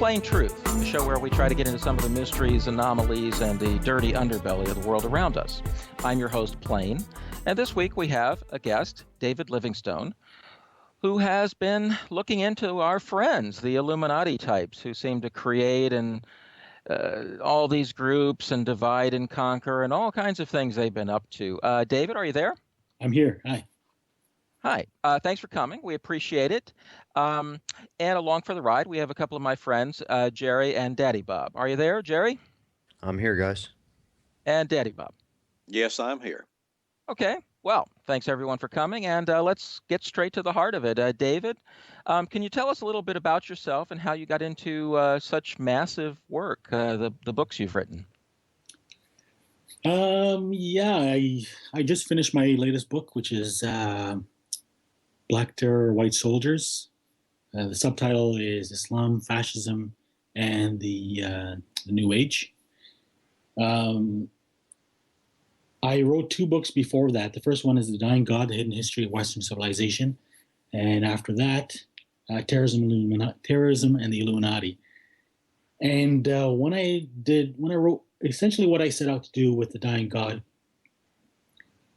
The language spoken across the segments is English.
Plain Truth, the show where we try to get into some of the mysteries, anomalies, and the dirty underbelly of the world around us. I'm your host, Plain, and this week we have a guest, David Livingstone, who has been looking into our friends, the Illuminati types, who seem to create and all these groups and divide and conquer and all kinds of things they've been up to. David, are you there? I'm here. Hi. Hi. Thanks for coming. We appreciate it. And along for the ride, we have a couple of my friends, Jerry and Daddy Bob. Are you there, Jerry? I'm here, guys. And Daddy Bob. Yes, I'm here. Okay. Well, thanks everyone for coming, and let's get straight to the heart of it. David, can you tell us a little bit about yourself and how you got into such massive work, the books you've written? I just finished my latest book, which is Black Terror, White Soldiers. The subtitle is Islam, Fascism, and the New Age. I wrote two books before that. The first one is The Dying God, The Hidden History of Western Civilization. And after that, Terrorism and the Illuminati. And when I wrote, essentially what I set out to do with The Dying God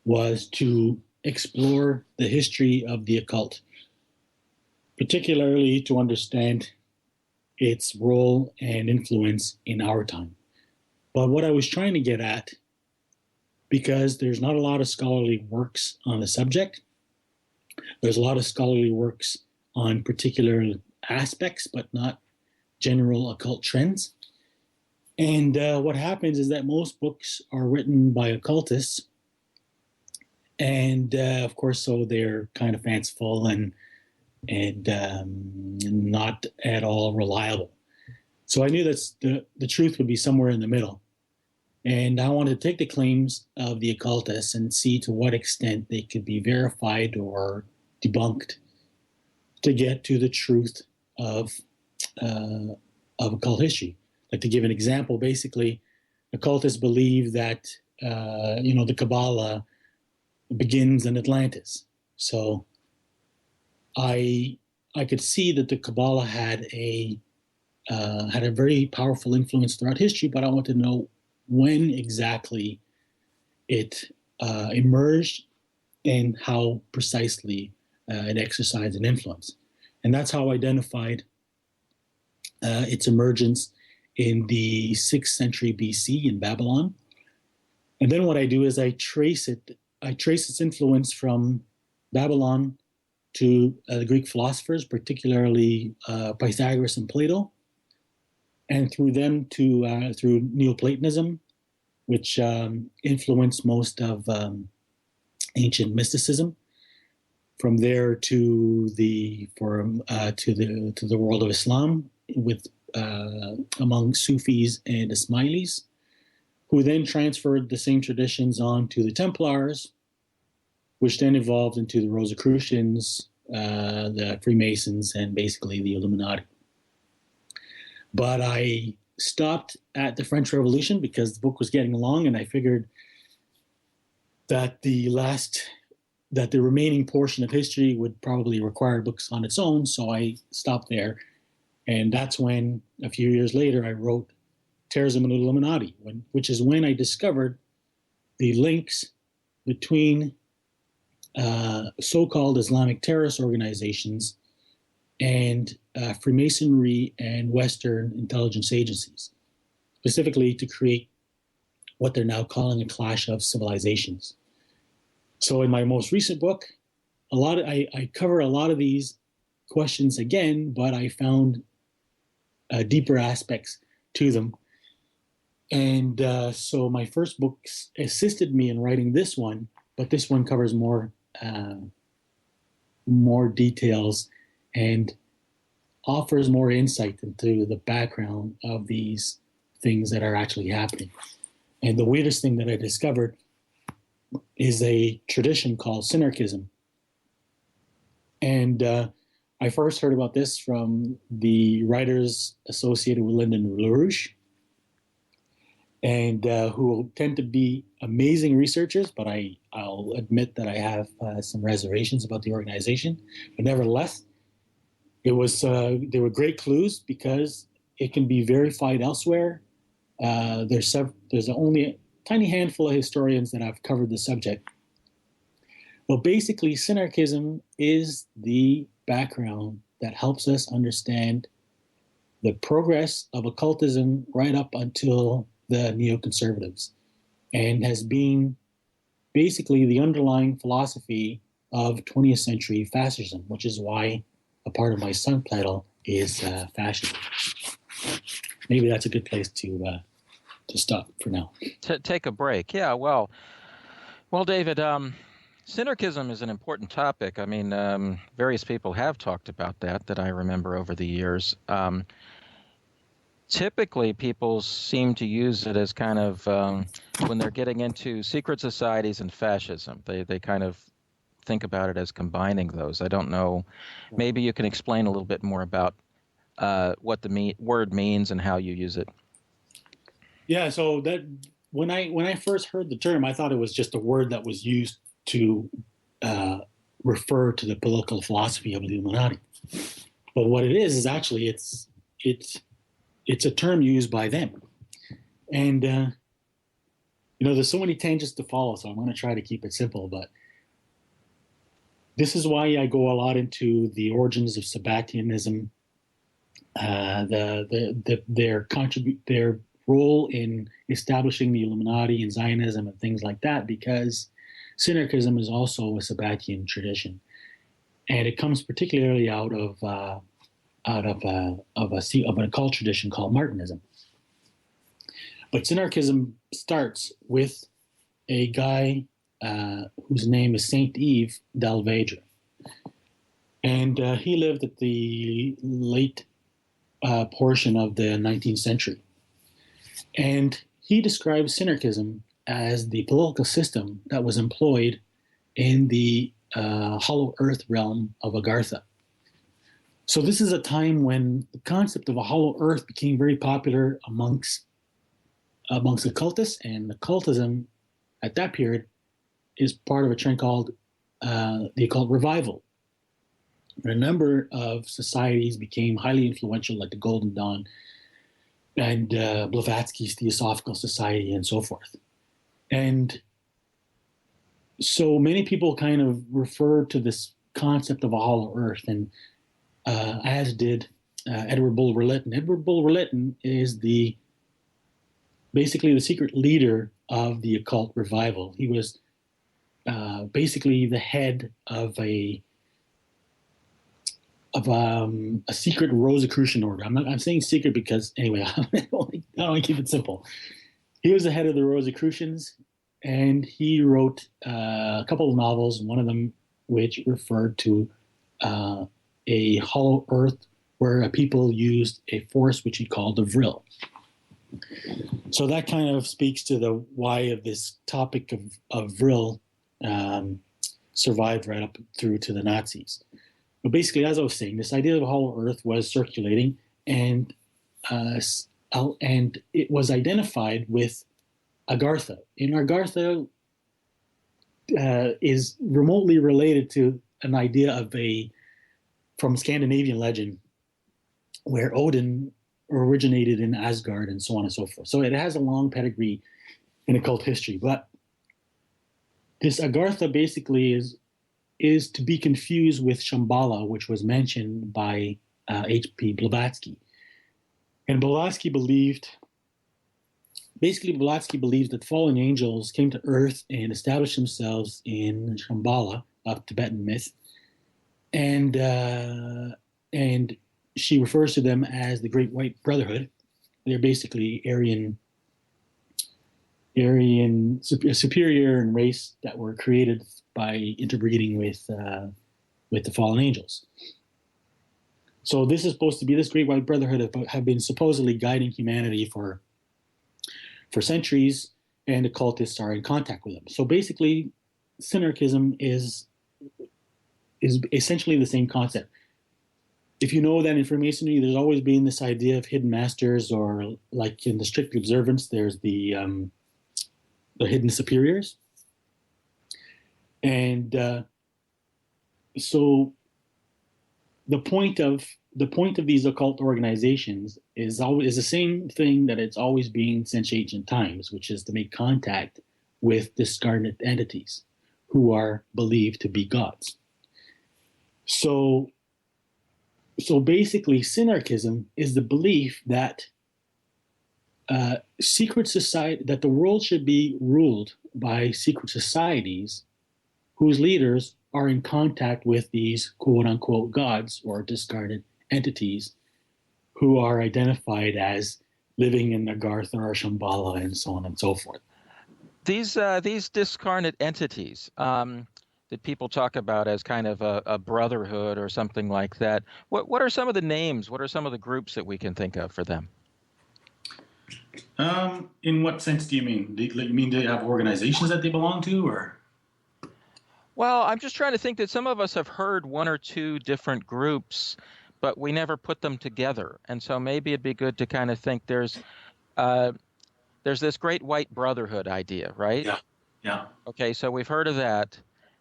was to explore the history of the occult, particularly to understand its role and influence in our time. But what I was trying to get at, because there's not a lot of scholarly works on the subject, there's a lot of scholarly works on particular aspects, but not general occult trends. And what happens is that most books are written by occultists, and of course, so they're kind of fanciful and not at all reliable. So I knew that the truth would be somewhere in the middle. And I wanted to take the claims of the occultists and see to what extent they could be verified or debunked to get to the truth of occult history. Like, to give an example, basically, occultists believe that the Kabbalah begins in Atlantis. So I could see that the Kabbalah had a very powerful influence throughout history, but I want to know when exactly it emerged and how precisely it exercised an influence. And that's how I identified its emergence in the 6th century BC in Babylon. And then what I do is I trace its influence from Babylon to the Greek philosophers, particularly Pythagoras and Plato, and through them to through Neoplatonism, which influenced most of ancient mysticism. From there to the world of Islam, with among Sufis and Ismailis, who then transferred the same traditions on to the Templars, which then evolved into the Rosicrucians, the Freemasons, and basically the Illuminati. But I stopped at the French Revolution because the book was getting long, and I figured that the remaining portion of history would probably require books on its own, so I stopped there. And that's when, a few years later, I wrote Terrorism and the Illuminati, which is when I discovered the links between so-called Islamic terrorist organizations and Freemasonry and Western intelligence agencies, specifically to create what they're now calling a clash of civilizations. So in my most recent book, I cover a lot of these questions again, but I found deeper aspects to them. And so my first book assisted me in writing this one, but this one covers more details and offers more insight into the background of these things that are actually happening. And the weirdest thing that I discovered is a tradition called synarchism. And I first heard about this from the writers associated with Lyndon LaRouche, and who tend to be amazing researchers, but I'll admit that I have some reservations about the organization. But nevertheless, they were great clues, because it can be verified elsewhere. There's only a tiny handful of historians that have covered the subject. But basically, synarchism is the background that helps us understand the progress of occultism right up until the neoconservatives, and has been basically the underlying philosophy of 20th century fascism, which is why a part of my subtitle is fascism. Maybe that's a good place to stop for now. Take a break. Yeah, well, David, synarchism is an important topic. I mean, various people have talked about that I remember over the years. Typically, people seem to use it as kind of when they're getting into secret societies and fascism. They kind of think about it as combining those. I don't know. Maybe you can explain a little bit more about what the word means and how you use it. Yeah. So that when I first heard the term, I thought it was just a word that was used to refer to the political philosophy of the Illuminati. But what it is actually it's a term used by them. And, there's so many tangents to follow, so I'm going to try to keep it simple. But this is why I go a lot into the origins of Sabbatianism, their role in establishing the Illuminati and Zionism and things like that, because synarchism is also a Sabbatian tradition. And it comes particularly out of an occult tradition called Martinism. But synarchism starts with a guy whose name is Saint Yves d'Alvedre. And he lived at the late portion of the 19th century. And he describes synarchism as the political system that was employed in the Hollow Earth realm of Agartha. So this is a time when the concept of a hollow earth became very popular amongst occultists, and occultism at that period is part of a trend called the occult revival. A number of societies became highly influential, like the Golden Dawn and Blavatsky's Theosophical Society and so forth. And so many people kind of refer to this concept of a hollow earth, and as did Edward Bulwer-Lytton. Edward Bulwer-Lytton is basically the secret leader of the occult revival. He was basically the head of a secret Rosicrucian order. I'm saying secret because anyway, I want to keep it simple. He was the head of the Rosicrucians, and he wrote a couple of novels, one of them which referred to a hollow earth where people used a force which he called the vril. So that kind of speaks to the why of this topic of vril survived right up through to the Nazis. But basically, as I was saying, this idea of a hollow earth was circulating, and it was identified with Agartha. And Agartha is remotely related to an idea from Scandinavian legend, where Odin originated in Asgard and so on and so forth. So it has a long pedigree in occult history. But this Agartha basically is to be confused with Shambhala, which was mentioned by H.P. Blavatsky. And Blavatsky believed that fallen angels came to Earth and established themselves in Shambhala, of Tibetan myth. And she refers to them as the Great White Brotherhood. They're basically Aryan superior and race that were created by interbreeding with the fallen angels. So this is supposed to be this Great White Brotherhood have been supposedly guiding humanity for centuries, and occultists are in contact with them. So basically, synarchism is essentially the same concept. If you know that in Freemasonry, there's always been this idea of hidden masters, or like in the strict observance, there's the hidden superiors. And so the point of the point of these occult organizations is the same thing that it's always been since ancient times, which is to make contact with discarnate entities who are believed to be gods. So basically, synarchism is the belief that secret society, that the world should be ruled by secret societies whose leaders are in contact with these quote unquote gods or discarded entities who are identified as living in Agartha or Shambhala and so on and so forth. These discarnate entities that people talk about as kind of a brotherhood or something like that. What are some of the names? What are some of the groups that we can think of for them? In what sense do you mean? Do you mean they have organizations that they belong to, or? Well, I'm just trying to think that some of us have heard one or two different groups, but we never put them together. And so maybe it'd be good to kind of think there's this great white brotherhood idea, right? Yeah, yeah. Okay, so we've heard of that.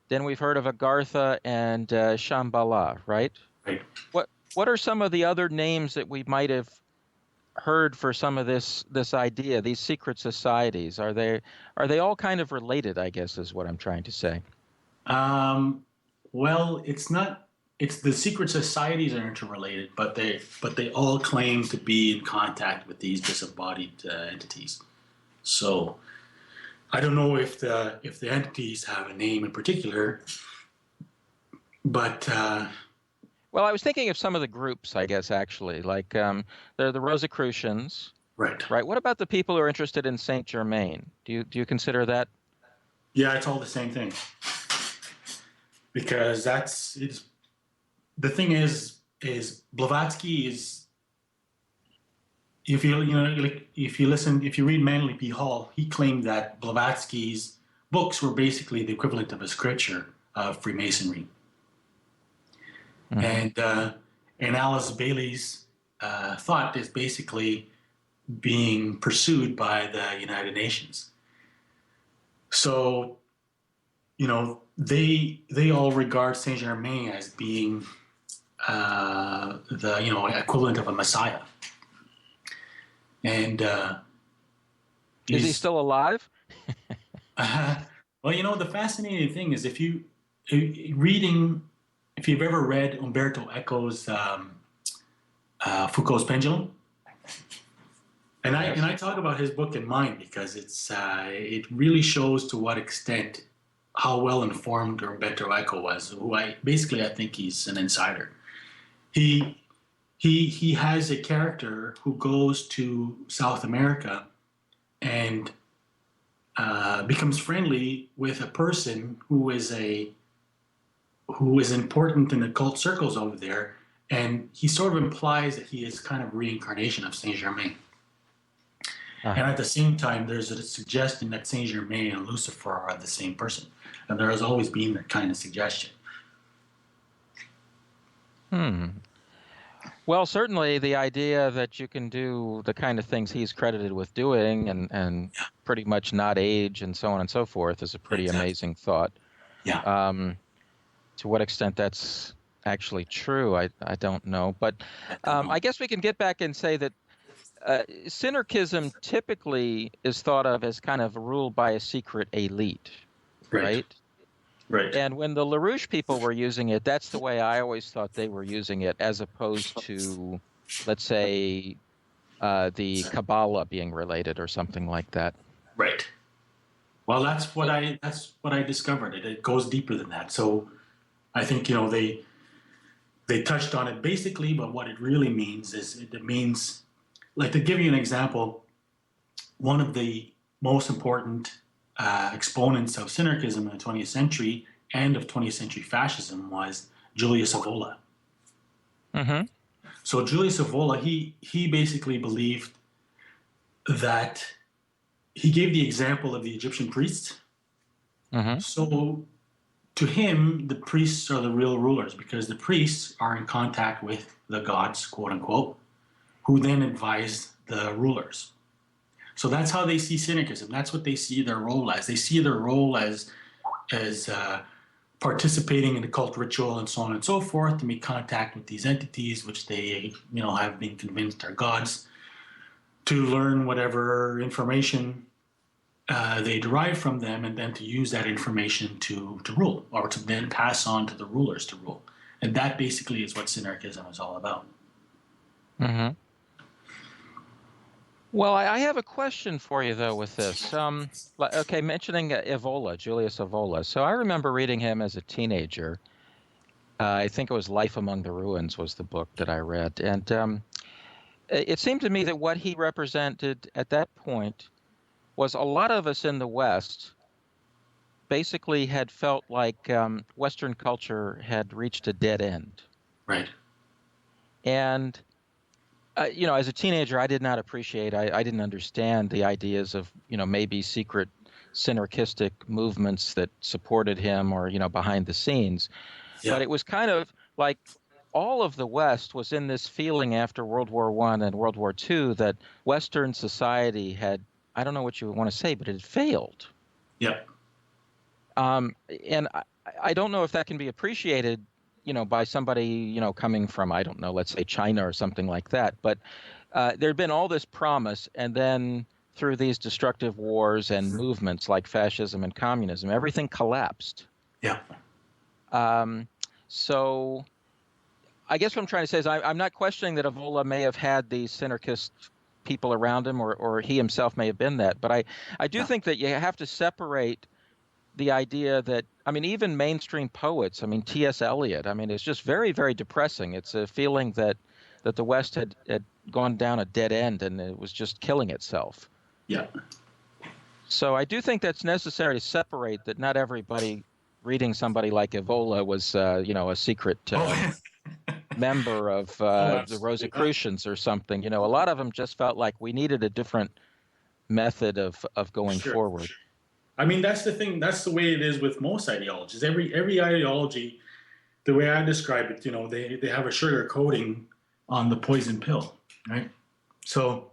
Then we've heard of Agartha and Shambhala, right? Right. What are some of the other names that we might have heard for some of this idea, these secret societies? Are they all kind of related, I guess, is what I'm trying to say. Well, it's not. It's the secret societies are interrelated, but they all claim to be in contact with these disembodied entities. So I don't know if the entities have a name in particular, but well, I was thinking of some of the groups, I guess, actually, like they're the Rosicrucians. Right. Right. What about the people who are interested in Saint Germain? Do you consider that? Yeah, it's all the same thing. Because the thing is Blavatsky is, if you read Manly P. Hall, he claimed that Blavatsky's books were basically the equivalent of a scripture of Freemasonry. Mm-hmm. And Alice Bailey's thought is basically being pursued by the United Nations. So, they all regard Saint Germain as being the equivalent of a messiah. And is he still alive? Well, the fascinating thing is if you've ever read Umberto Eco's Foucault's Pendulum, and I talk about his book in mine because it really shows to what extent how well informed Umberto Eco was. Who I think he's an insider. He has a character who goes to South America and becomes friendly with a person who is important in occult circles over there, and he sort of implies that he is kind of reincarnation of Saint Germain. And at the same time, there's a suggestion that Saint Germain and Lucifer are the same person, and there has always been that kind of suggestion. Well, certainly the idea that you can do the kind of things he's credited with doing and pretty much not age and so on and so forth is a pretty amazing thought. Yeah. To what extent that's actually true, I don't know. But I guess we can get back and say that synarchism typically is thought of as kind of ruled by a secret elite, right? Right. And when the LaRouche people were using it, that's the way I always thought they were using it, as opposed to, let's say, the Kabbalah being related or something like that. Right. Well, that's what I discovered. It goes deeper than that. So I think they touched on it basically, but what it really means is it means, like, to give you an example, one of the most important exponents of synarchism in the 20th century and of 20th century fascism was Julius Evola. Mm-hmm. So Julius Evola, he basically believed that he gave the example of the Egyptian priests. Mm-hmm. So to him, the priests are the real rulers because the priests are in contact with the gods, quote unquote, who then advise the rulers. So that's how they see synarchism. That's what they see their role as. They see their role as participating in the cult ritual and so on and so forth to make contact with these entities, which they, have been convinced are gods, to learn whatever information they derive from them, and then to use that information to rule, or to then pass on to the rulers to rule. And that basically is what synarchism is all about. Mm-hmm. Well, I have a question for you, though, with this. Okay, mentioning Evola, Julius Evola. So I remember reading him as a teenager. I think it was Life Among the Ruins was the book that I read. And it seemed to me that what he represented at that point was a lot of us in the West basically had felt like Western culture had reached a dead end. Right. And as a teenager, I did not appreciate, I didn't understand the ideas of, maybe secret synarchistic movements that supported him or, behind the scenes. Yeah. But it was kind of like all of the West was in this feeling after World War I and World War II that Western society had, I don't know what you want to say, but it had failed. Yep. And I don't know if that can be appreciated by somebody, coming from, I don't know, let's say China or something like that. But there had been all this promise, and then through these destructive wars and movements like fascism and communism, everything collapsed. Yeah. So I guess what I'm trying to say is I'm not questioning that Evola may have had these synarchist people around him, or he himself may have been that. But I do think that you have to separate the idea that, even mainstream poets, T.S. Eliot, it's just very, very depressing. It's a feeling that the West had gone down a dead end and it was just killing itself. Yeah. So I do think that's necessary to separate that not everybody reading somebody like Evola was, a secret member of the Rosicrucians or something. A lot of them just felt like we needed a different method of going forward. That's the thing. That's the way it is with most ideologies. Every ideology, the way I describe it, they have a sugar coating on the poison pill, right? So,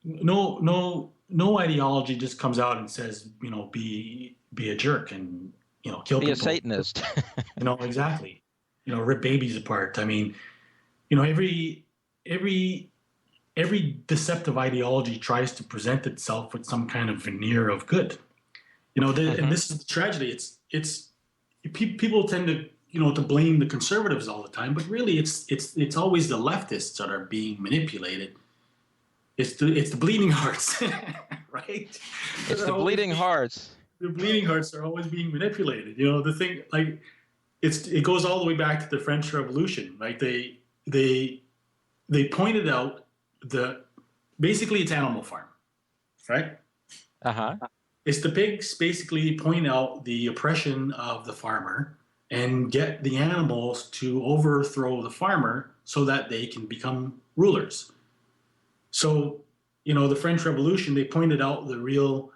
no ideology just comes out and says, be a jerk and kill people. Be a Satanist. Exactly. Rip babies apart. Every deceptive ideology tries to present itself with some kind of veneer of good, and this is the tragedy. It's people tend to to blame the conservatives all the time, but really it's always the leftists that are being manipulated. It's the bleeding hearts, right? It's the bleeding hearts. The bleeding hearts are always being manipulated. The thing, like, it goes all the way back to the French Revolution, right? They pointed out basically it's Animal Farm, right? It's the pigs basically point out the oppression of the farmer and get the animals to overthrow the farmer so that they can become rulers. So, the French Revolution, they pointed out the real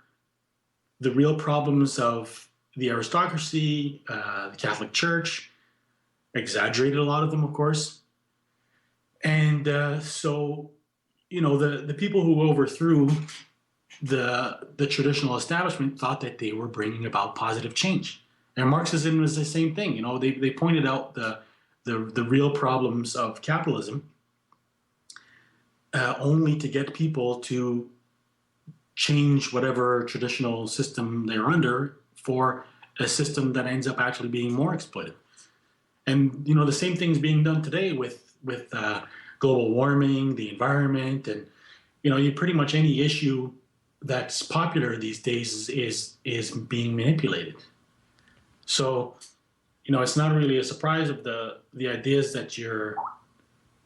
problems of the aristocracy, the Catholic Church, exaggerated a lot of them, of course. And so, the people who overthrew the traditional establishment thought that they were bringing about positive change. And Marxism is the same thing. They pointed out the real problems of capitalism, only to get people to change whatever traditional system they're under for a system that ends up actually being more exploitive. And the same thing's being done today with global warming, the environment, and you pretty much any issue that's popular these days is being manipulated. So, it's not really a surprise of the ideas that you're,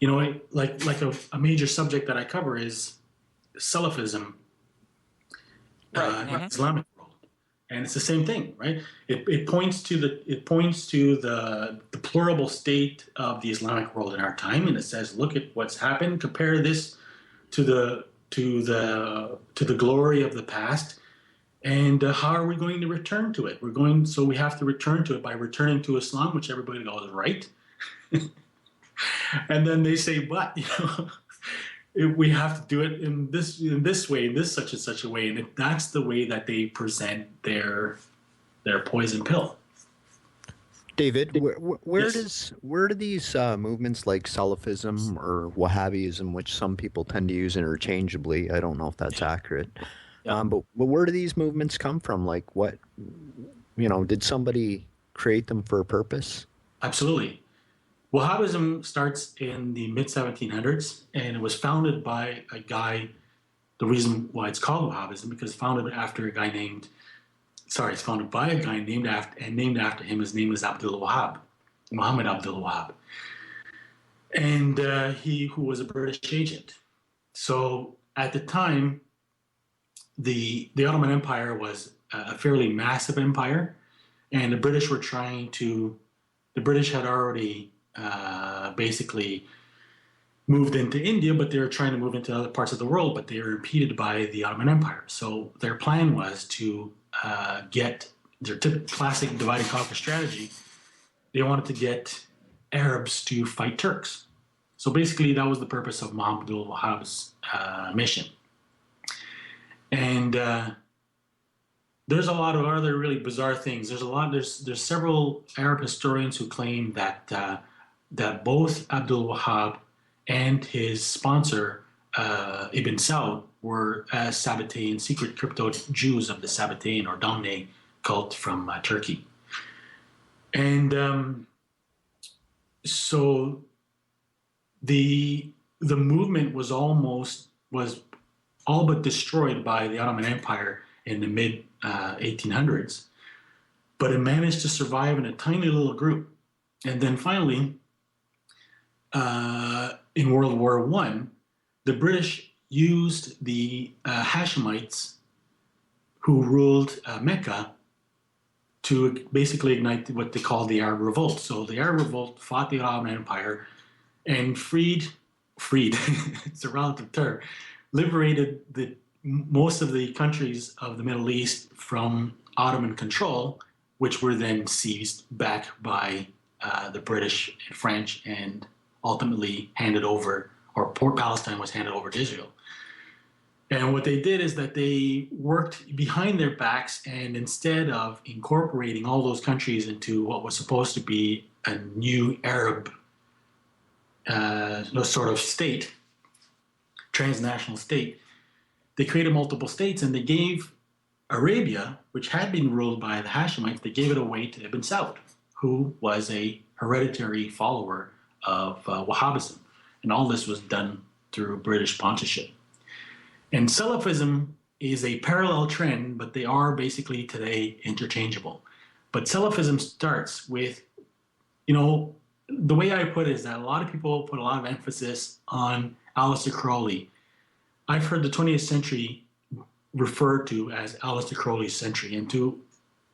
like a major subject that I cover is Salafism, in Islamic world, and it's the same thing, right? It points to the deplorable state of the Islamic world in our time, and it says, look at what's happened. Compare this to the glory of the past. And how are we going to return to it? So we have to return to it by returning to Islam, which everybody goes, right. And then they say, but we have to do it in this way, in this such and such a way, and that's the way that they present their their poison pill. David, Yes. where do these movements like Salafism or Wahhabism, which some people tend to use interchangeably, I don't know if that's accurate, Yeah. but where do these movements come from? Like, what, did somebody create them for a purpose? Absolutely. Wahhabism starts in the mid 1700s, and it was founded by a guy. The reason why it's called Wahhabism because it's founded by a guy named after him. His name is Abdul Wahhab, Muhammad Abdul Wahhab, and who was a British agent. So at the time, the Ottoman Empire was a fairly massive empire, and the British had already basically moved into India, but they were trying to move into other parts of the world, but they were impeded by the Ottoman Empire. So their plan was to get their classic divide and conquer strategy. They wanted to get Arabs to fight Turks. So basically, that was the purpose of Muhammad Abdul Wahhab's mission. And there's a lot of other really bizarre things. There's several Arab historians who claim that both Abdul Wahhab and his sponsor Ibn Saud were Sabbatean secret crypto Jews of the Sabbatean or Domne cult from Turkey, and so the movement was all but destroyed by the Ottoman Empire in the mid 1800s, but it managed to survive in a tiny little group, and then finally. In World War I, the British used the Hashemites who ruled Mecca to basically ignite what they called the Arab Revolt. So the Arab Revolt fought the Ottoman Empire and freed, it's a relative term, liberated most of the countries of the Middle East from Ottoman control, which were then seized back by the British and French and ultimately handed over, or Port Palestine was handed over to Israel. And what they did is that they worked behind their backs, and instead of incorporating all those countries into what was supposed to be a new Arab sort of state, transnational state, they created multiple states, and they gave Arabia, which had been ruled by the Hashemites, they gave it away to Ibn Saud, who was a hereditary follower of Wahhabism. And all this was done through British sponsorship. And Salafism is a parallel trend, but they are basically today interchangeable. But Salafism starts with, the way I put it is that a lot of people put a lot of emphasis on Aleister Crowley. I've heard the 20th century referred to as Aleister Crowley's century, and to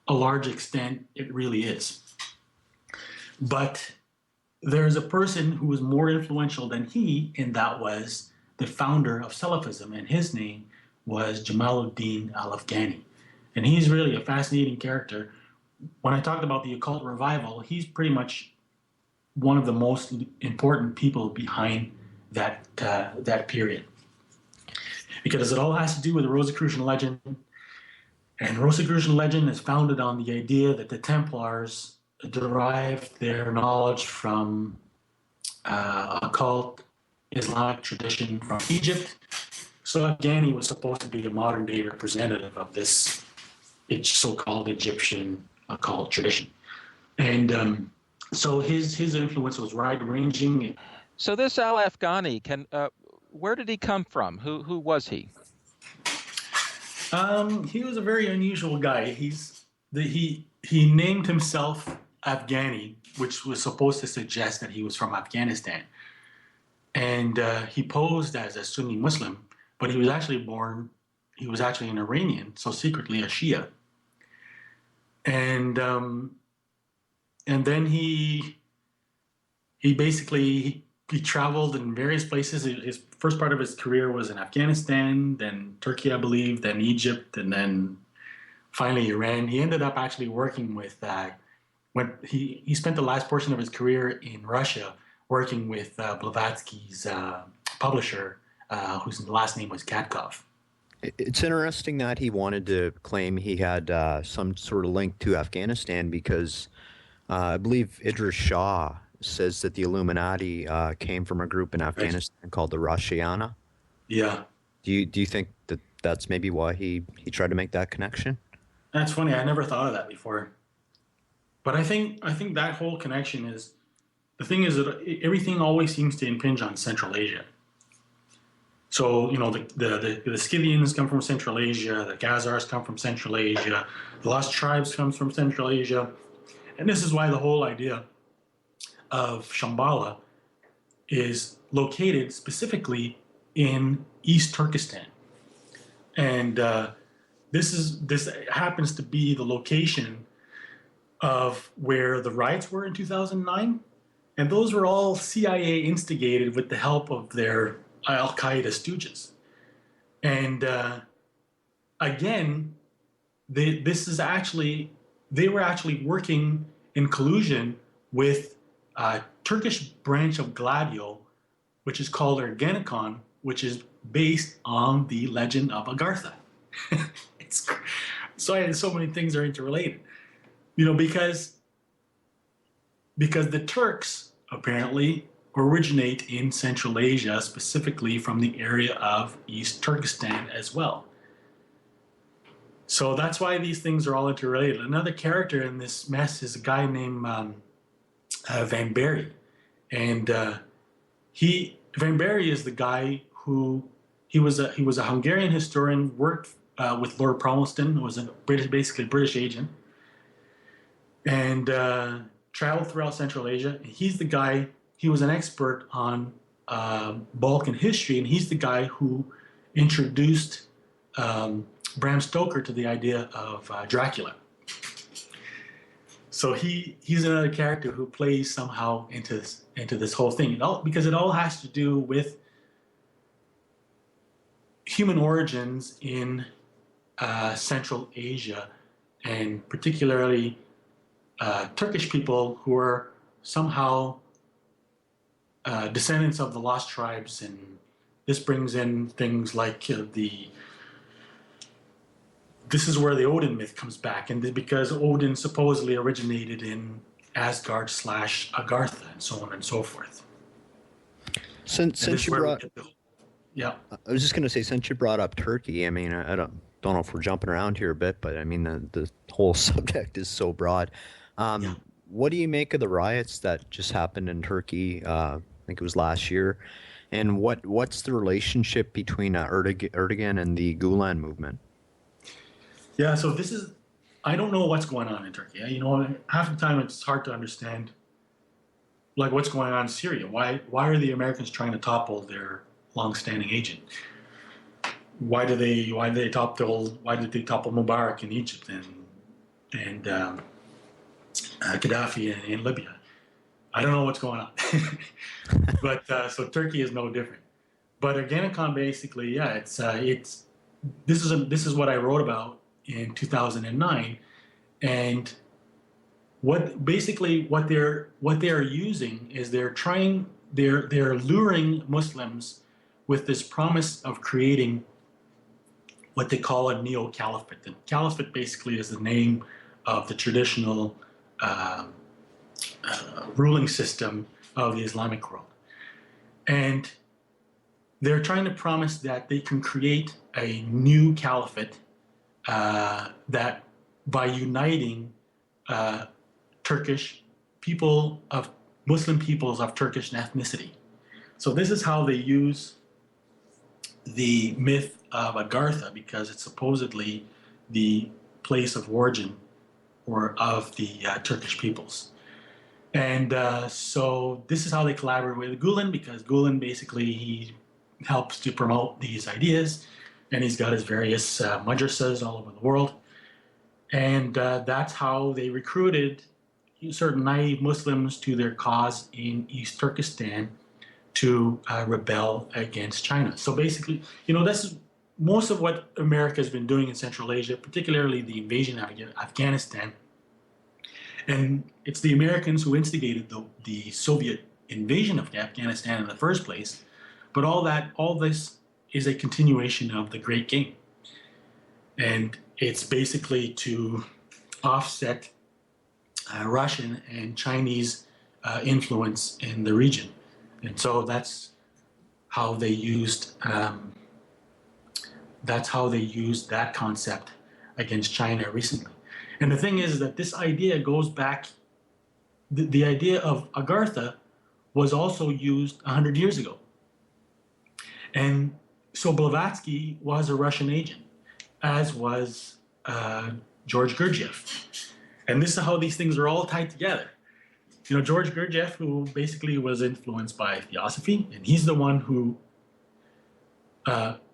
a large extent, it really is. But there's a person who was more influential than he, and that was the founder of Salafism, and his name was Jamaluddin al-Afghani. And he's really a fascinating character. When I talked about the occult revival, he's pretty much one of the most important people behind that period. Because it all has to do with the Rosicrucian legend. And Rosicrucian legend is founded on the idea that the Templars derived their knowledge from occult Islamic tradition from Egypt. So Afghani was supposed to be a modern day representative of this so-called Egyptian occult tradition. And so his influence was wide-ranging. So this al-Afghani, where did he come from? Who was he? He was a very unusual guy. He named himself Afghani, which was supposed to suggest that he was from Afghanistan. And he posed as a Sunni Muslim, but he was actually an Iranian, so secretly a Shia. And then he basically traveled in various places. His first part of his career was in Afghanistan, then Turkey, I believe, then Egypt, and then finally Iran. He ended up actually working with when he spent the last portion of his career in Russia working with Blavatsky's publisher, whose last name was Katkov. It's interesting that he wanted to claim he had some sort of link to Afghanistan because I believe Idris Shah says that the Illuminati came from a group in Right. Afghanistan called the Rashiyana. Yeah. Do you think that that's maybe why he tried to make that connection? That's funny. I never thought of that before. But I think that whole connection is the thing is that everything always seems to impinge on Central Asia. So the Scythians come from Central Asia, the Khazars come from Central Asia, the Lost Tribes comes from Central Asia, and this is why the whole idea of Shambhala is located specifically in East Turkestan, and this happens to be the location of where the riots were in 2009, and those were all CIA instigated with the help of their Al Qaeda stooges. And again, they were actually working in collusion with a Turkish branch of Gladio, which is called Ergenekon, which is based on the legend of Agartha. it's so many things are interrelated, because the Turks apparently originate in Central Asia, specifically from the area of East Turkestan as well. So that's why these things are all interrelated. Another character in this mess is a guy named Van Berry, and Van Berry is the guy who he was a Hungarian historian, worked with Lord Palmerston, who was basically a British agent, and traveled throughout Central Asia. And he's the guy. He was an expert on Balkan history, and he's the guy who introduced Bram Stoker to the idea of Dracula. So he's another character who plays somehow into this whole thing, because it all has to do with human origins in Central Asia, and particularly Turkish people who are somehow descendants of the Lost Tribes, and this brings in things like this is where the Odin myth comes back, and because Odin supposedly originated in Asgard / Agartha, and so on and so forth. Since you brought, yeah, I was just going to say, since you brought up Turkey, I mean, I don't know if we're jumping around here a bit, but I mean, the whole subject is so broad. Yeah. What do you make of the riots that just happened in Turkey? I think it was last year, and what's the relationship between Erdogan and the Gulen movement? Yeah, so I don't know what's going on in Turkey. Half the time it's hard to understand, like, what's going on in Syria. Why are the Americans trying to topple their long-standing agent? Why did they topple Mubarak in Egypt and Gaddafi in Libya? I don't know what's going on. But so Turkey is no different. But Ergenekon basically, yeah, this is what I wrote about in 2009, and what they're using is they're luring Muslims with this promise of creating what they call a neo-caliphate. The caliphate basically is the name of the traditional ruling system of the Islamic world, and they're trying to promise that they can create a new caliphate that by uniting Muslim peoples of Turkish ethnicity. So this is how they use the myth of Agartha, because it's supposedly the place of origin or of the Turkish peoples. And so this is how they collaborate with Gulen, because Gulen basically he helps to promote these ideas, and he's got his various madrasas all over the world. And that's how they recruited certain naive Muslims to their cause in East Turkestan to rebel against China. So basically, this is most of what America has been doing in Central Asia, particularly the invasion of Afghanistan. And it's the Americans who instigated the Soviet invasion of Afghanistan in the first place. But all this is a continuation of the Great Game. And it's basically to offset Russian and Chinese influence in the region. And so that's how they used that concept against China recently. And the thing is that this idea goes back, the idea of Agartha was also used 100 years ago. And so Blavatsky was a Russian agent, as was George Gurdjieff. And this is how these things are all tied together. You know, George Gurdjieff, who basically was influenced by Theosophy, and he's the one who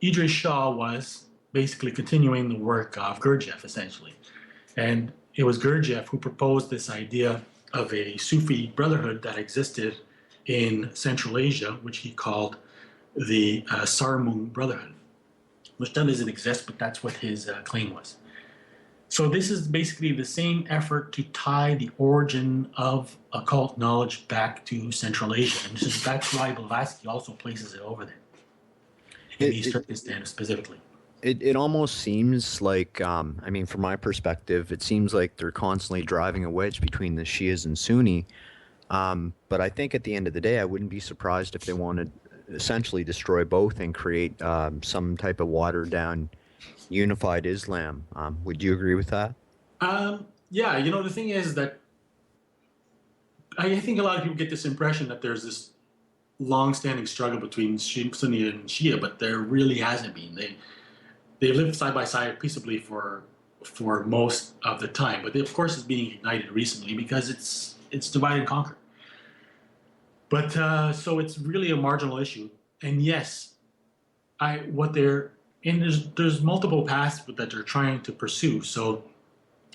Idris Shah was basically continuing the work of Gurdjieff, essentially. And it was Gurdjieff who proposed this idea of a Sufi brotherhood that existed in Central Asia, which he called the Sarmung Brotherhood, which doesn't exist, but that's what his claim was. So this is basically the same effort to tie the origin of occult knowledge back to Central Asia. And that's why Blavatsky also places it over there, in East Turkestan specifically. It almost seems like, I mean, from my perspective, it seems like they're constantly driving a wedge between the Shias and Sunni. But I think at the end of the day, I wouldn't be surprised if they wanted to essentially destroy both and create some type of watered-down unified Islam. Would you agree with that? Yeah, you know, the thing is that I think a lot of people get this impression that there's this long-standing struggle between Sunni and Shia, but there really hasn't been. They've lived side by side peaceably for most of the time, but of course it's being ignited recently because it's divide and conquer. But so it's really a marginal issue. And yes, there's multiple paths that they're trying to pursue. So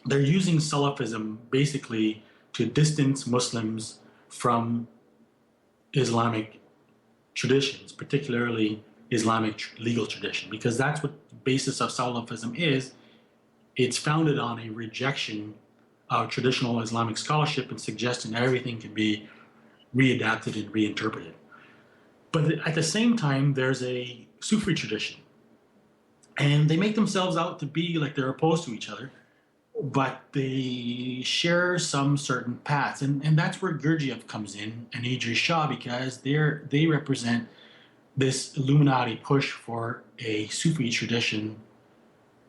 they're using Salafism basically to distance Muslims from Islamic traditions, particularly Islamic legal tradition, because that's what the basis of Salafism is. It's founded on a rejection of traditional Islamic scholarship and suggesting everything can be readapted and reinterpreted. But at the same time, there's a Sufi tradition, and they make themselves out to be like they're opposed to each other, but they share some certain paths. And that's where Gurdjieff comes in and Idris Shah, because they represent this Illuminati push for a Sufi tradition,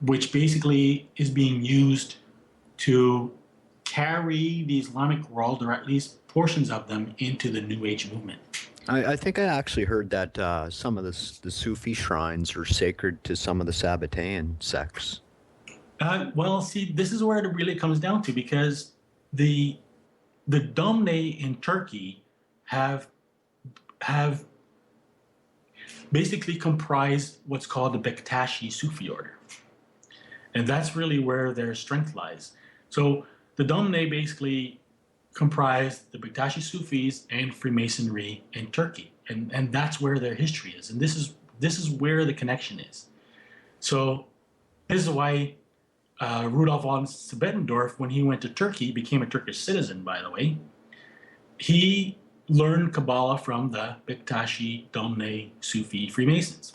which basically is being used to carry the Islamic world, or at least portions of them, into the New Age movement. I think I actually heard that some of the Sufi shrines are sacred to some of the Sabbatean sects. Well, see, this is where it really comes down to, because the Domne in Turkey have basically comprised what's called the Bektashi Sufi order. And that's really where their strength lies. So the Domne basically comprised the Bektashi Sufis and Freemasonry in Turkey. And that's where their history is. And this is where the connection is. So this is why Rudolf von Bettendorf, when he went to Turkey, became a Turkish citizen, by the way, he learned Kabbalah from the Bektashi Domne Sufi Freemasons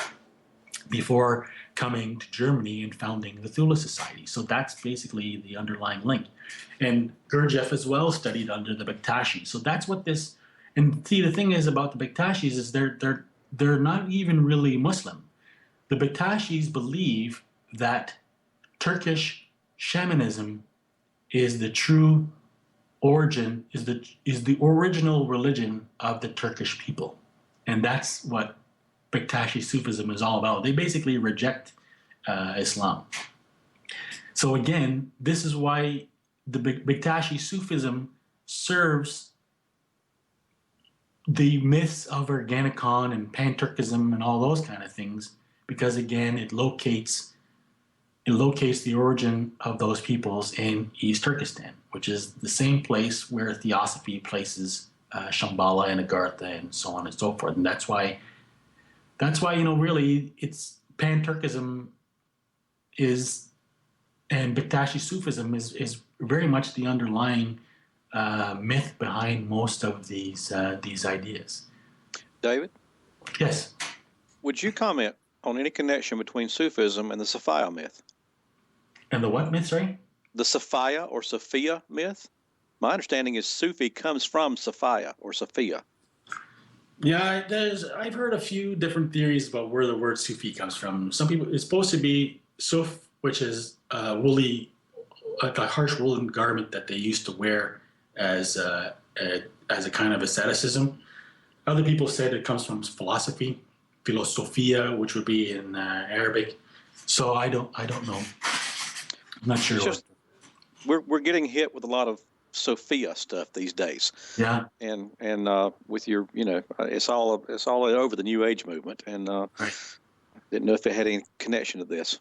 before coming to Germany and founding the Thule Society. So that's basically the underlying link. And Gurdjieff as well studied under the Bektashi. So that's what this, and see, the thing is about the Bektashis is they're not even really Muslim. The Bektashis believe that Turkish shamanism is the true origin, is the original religion of the Turkish people. And that's what Bektashi Sufism is all about. They basically reject Islam. So again, this is why the Bektashi Sufism serves the myths of Ergenekon and Pan-Turkism and all those kind of things, because again, it locates the origin of those peoples in East Turkestan, which is the same place where Theosophy places Shambhala and Agartha and so on and so forth. And that's why, really, it's Pan-Turkism and Bektashi Sufism is very much the underlying myth behind most of these ideas. David? Yes. Would you comment on any connection between Sufism and the Sophia myth? And the what myth, sorry? The Sophia or Sophia myth. My understanding is Sufi comes from Sophia or Sophia. Yeah, I've heard a few different theories about where the word Sufi comes from. Some people, it's supposed to be Suf, which is woolly, like a harsh woolen garment that they used to wear as a kind of asceticism. Other people said it comes from philosophy, philosophia, which would be in Arabic. So I don't know. I'm not sure. It's just we're getting hit with a lot of Sophia stuff these days. Yeah. And with your, it's all over the New Age movement, and Right. didn't know if it had any connection to this.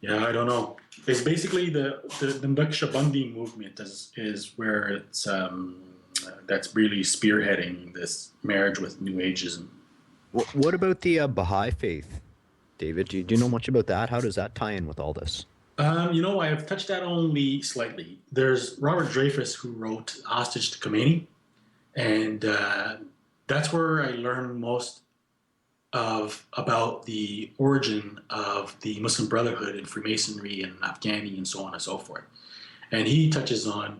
Yeah, I don't know. It's basically the Naqshbandi movement is where it's that's really spearheading this marriage with New Ageism. What about the Baha'i faith, David? Do you know much about that? How does that tie in with all this? I have touched that only slightly. There's Robert Dreyfus, who wrote Hostage to Khomeini, and that's where I learned most about the origin of the Muslim Brotherhood and Freemasonry and Afghani and so on and so forth. And he touches on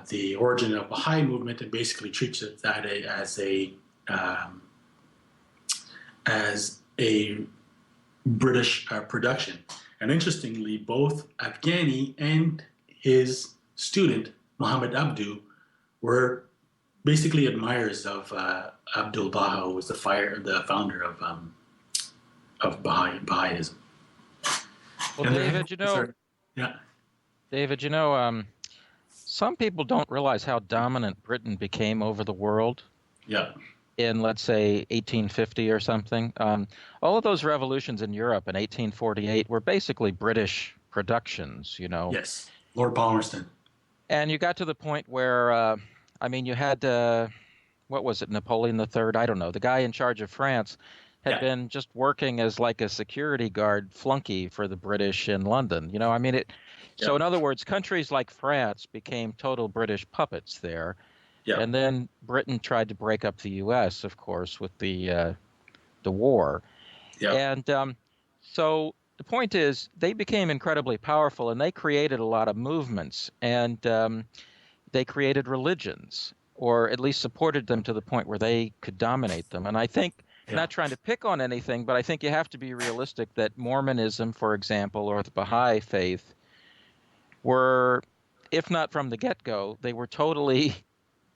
the origin of Baha'i movement and basically treats it that as a British production. And interestingly, both Afghani and his student, Muhammad Abdu, were basically admirers of Abdul Baha, who was the founder of Baha'ism. Well, David, some people don't realize how dominant Britain became over the world. Yeah. In, let's say, 1850 or something. All of those revolutions in Europe in 1848 were basically British productions, Yes, Lord Palmerston. And you got to the point where, you had, what was it, Napoleon III? I don't know. The guy in charge of France had been just working as like a security guard flunky for the British in London. So in other words, countries like France became total British puppets there. Yeah. And then Britain tried to break up the U.S., of course, with the war. Yeah. And so the point is, they became incredibly powerful, and they created a lot of movements, and they created religions, or at least supported them to the point where they could dominate them. And I think, not trying to pick on anything, but I think you have to be realistic that Mormonism, for example, or the Baha'i faith were, if not from the get-go, they were totally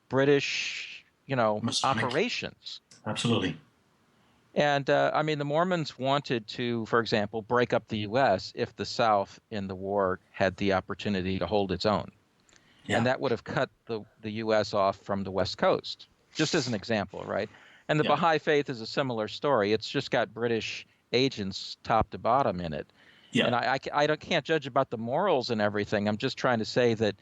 British, operations. Absolutely. And the Mormons wanted to, for example, break up the U.S. if the South in the war had the opportunity to hold its own. Yeah. And that would have cut the U.S. off from the West Coast, just as an example, right? And the Baha'i faith is a similar story. It's just got British agents top to bottom in it. Yeah. And I can't judge about the morals and everything. I'm just trying to say that,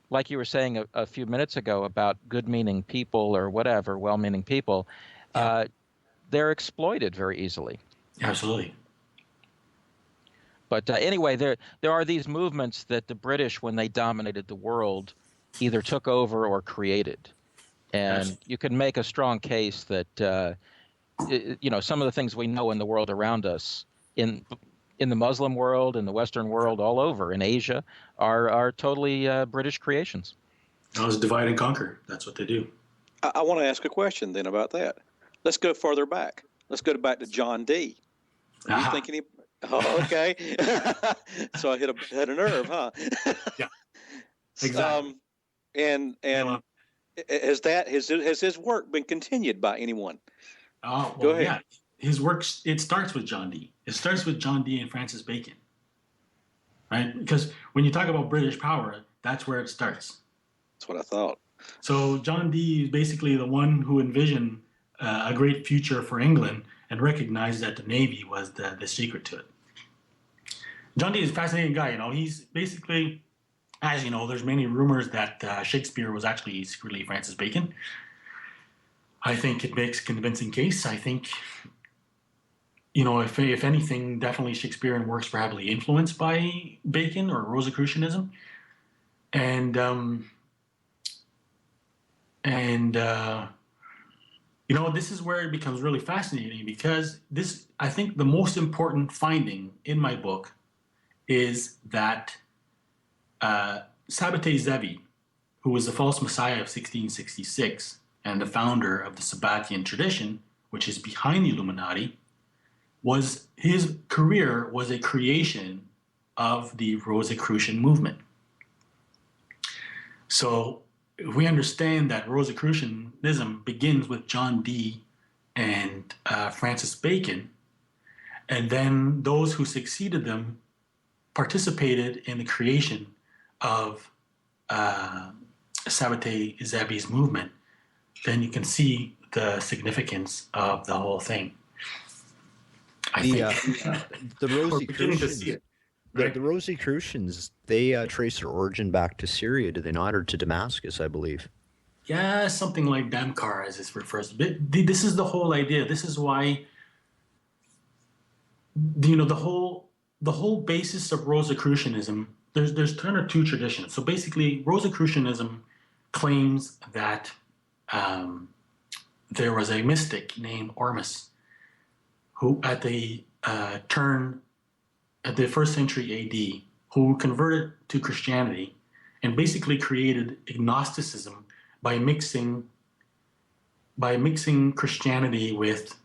like you were saying a few minutes ago about good-meaning people or whatever, well-meaning people, they're exploited very easily. Absolutely. But anyway, there are these movements that the British, when they dominated the world, either took over or created. And you can make a strong case that, some of the things we know in the world around us, in the Muslim world, in the Western world, all over, in Asia, are totally British creations. That was divide and conquer. That's what they do. I want to ask a question then about that. Let's go further back. Let's go back to John Dee. Are you thinking Oh, okay. So I hit a nerve, huh? Yeah. Exactly. And has his work been continued by anyone? Oh, well, go ahead. Yeah. His work, it starts with John Dee. It starts with John Dee and Francis Bacon, right? Because when you talk about British power, that's where it starts. That's what I thought. So John Dee is basically the one who envisioned a great future for England and recognized that the Navy was the secret to it. John Dee is a fascinating guy. He's basically, as you know, there's many rumors that Shakespeare was actually secretly Francis Bacon. I think it makes a convincing case. I think, if anything, definitely Shakespearean works were heavily influenced by Bacon or Rosicrucianism. And this is where it becomes really fascinating, because I think the most important finding in my book is that Sabbatai Zevi, who was the false messiah of 1666 and the founder of the Sabbatian tradition, which is behind the Illuminati, his career was a creation of the Rosicrucian movement. So if we understand that Rosicrucianism begins with John Dee and Francis Bacon, and then those who succeeded them participated in the creation of Sabbatai Zevi's movement, then you can see the significance of the whole thing. The Rosicrucians, right? the Rosicrucians, they trace their origin back to Syria, do they not, or to Damascus, I believe? Yeah, something like Damkar, as it refers to. But this is the whole idea. This is why, the whole basis of Rosicrucianism. There's kind of two traditions. So basically, Rosicrucianism claims that there was a mystic named Ormus who, at the first century AD, who converted to Christianity and basically created agnosticism by mixing Christianity with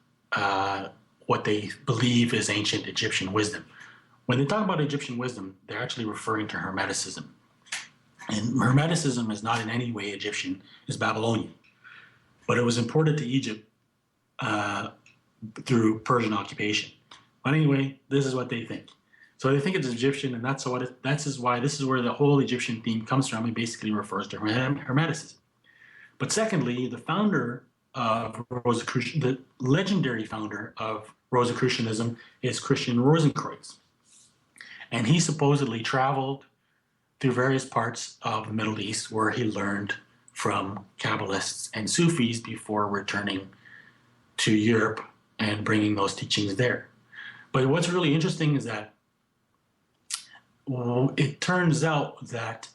what they believe is ancient Egyptian wisdom. When they talk about Egyptian wisdom, they're actually referring to Hermeticism. And Hermeticism is not in any way Egyptian, it's Babylonian. But it was imported to Egypt through Persian occupation. But anyway, this is what they think. So they think it's Egyptian, and this is why this is where the whole Egyptian theme comes from. It basically refers to Hermeticism. But secondly, the founder of Rosicrucian, the legendary founder of Rosicrucianism, is Christian Rosenkreuz. And he supposedly traveled through various parts of the Middle East where he learned from Kabbalists and Sufis before returning to Europe and bringing those teachings there. But what's really interesting is that it turns out that,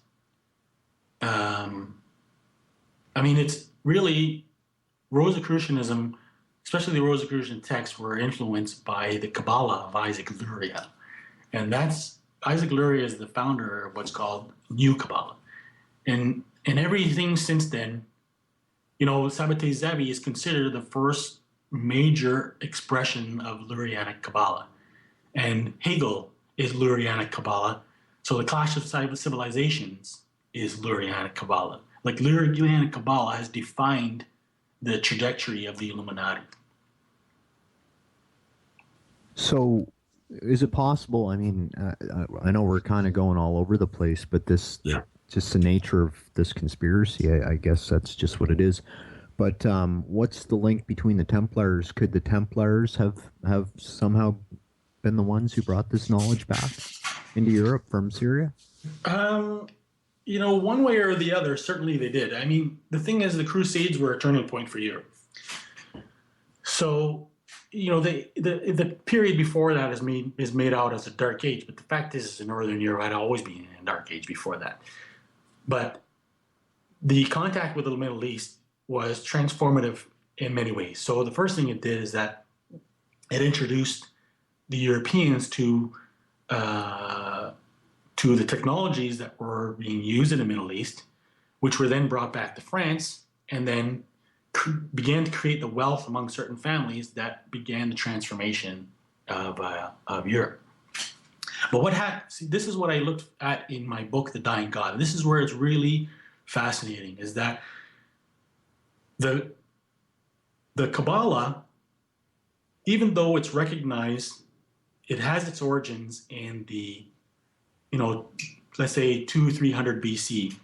it's really Rosicrucianism, especially the Rosicrucian texts, were influenced by the Kabbalah of Isaac Luria. And Isaac Luria is the founder of what's called New Kabbalah. And everything since then, Sabbatai Zevi is considered the first major expression of Lurianic Kabbalah. And Hegel is Lurianic Kabbalah. So the Clash of Civilizations is Lurianic Kabbalah. Like Lurianic Kabbalah has defined the trajectory of the Illuminati. So is it possible, I know we're kind of going all over the place, but just the nature of this conspiracy, I guess that's just what it is. But what's the link between the Templars? Could the Templars have somehow been the ones who brought this knowledge back into Europe from Syria? One way or the other, certainly they did. The thing is, the Crusades were a turning point for Europe. So, the period before that is made out as a dark age, but the fact is, in Northern Europe had always been a dark age before that. But the contact with the Middle East was transformative in many ways. So the first thing it did is that it introduced the Europeans to the technologies that were being used in the Middle East, which were then brought back to France, and then began to create the wealth among certain families that began the transformation of Europe. But this is what I looked at in my book, The Dying God. This is where it's really fascinating, is that the Kabbalah, even though it's recognized, it has its origins in the, let's say 200-300 BC.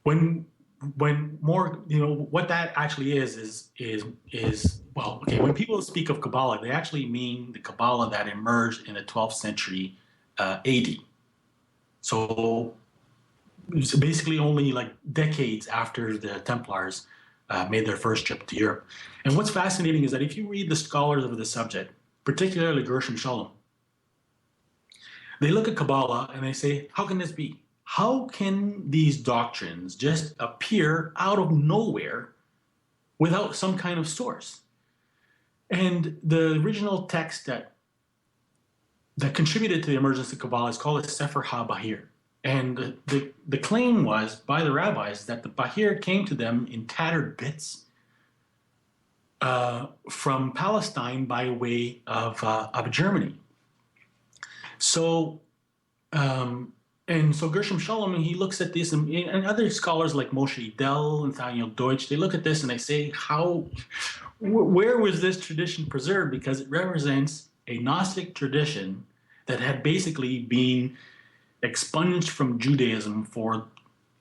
When more, what that actually is well, okay, when people speak of Kabbalah, they actually mean the Kabbalah that emerged in the 12th century AD. So it's basically only like decades after the Templars made their first trip to Europe. And what's fascinating is that if you read the scholars of the subject, particularly Gershom Scholem, they look at Kabbalah and they say, how can this be? How can these doctrines just appear out of nowhere without some kind of source? And the original text that that contributed to the emergence of Kabbalah is called the Sefer HaBahir. And the claim was by the rabbis that the Bahir came to them in tattered bits from Palestine by way of Germany. So, so Gershom Scholem, he looks at this, and other scholars like Moshe Idel and Untitled Deutsch, they look at this and they say, where was this tradition preserved? Because it represents a Gnostic tradition that had basically been expunged from Judaism for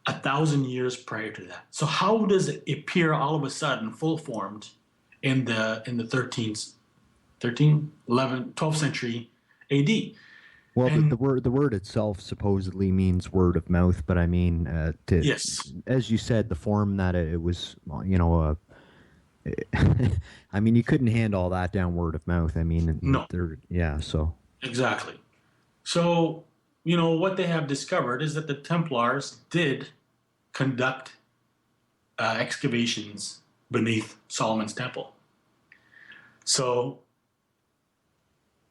1,000 years prior to that. So how does it appear all of a sudden full formed in the 12th century AD? Well, the word itself supposedly means word of mouth, but I mean, yes, as you said, the form that it was, I mean, you couldn't hand all that down word of mouth. I mean, no, so exactly. So, what they have discovered is that the Templars did conduct excavations beneath Solomon's temple. So,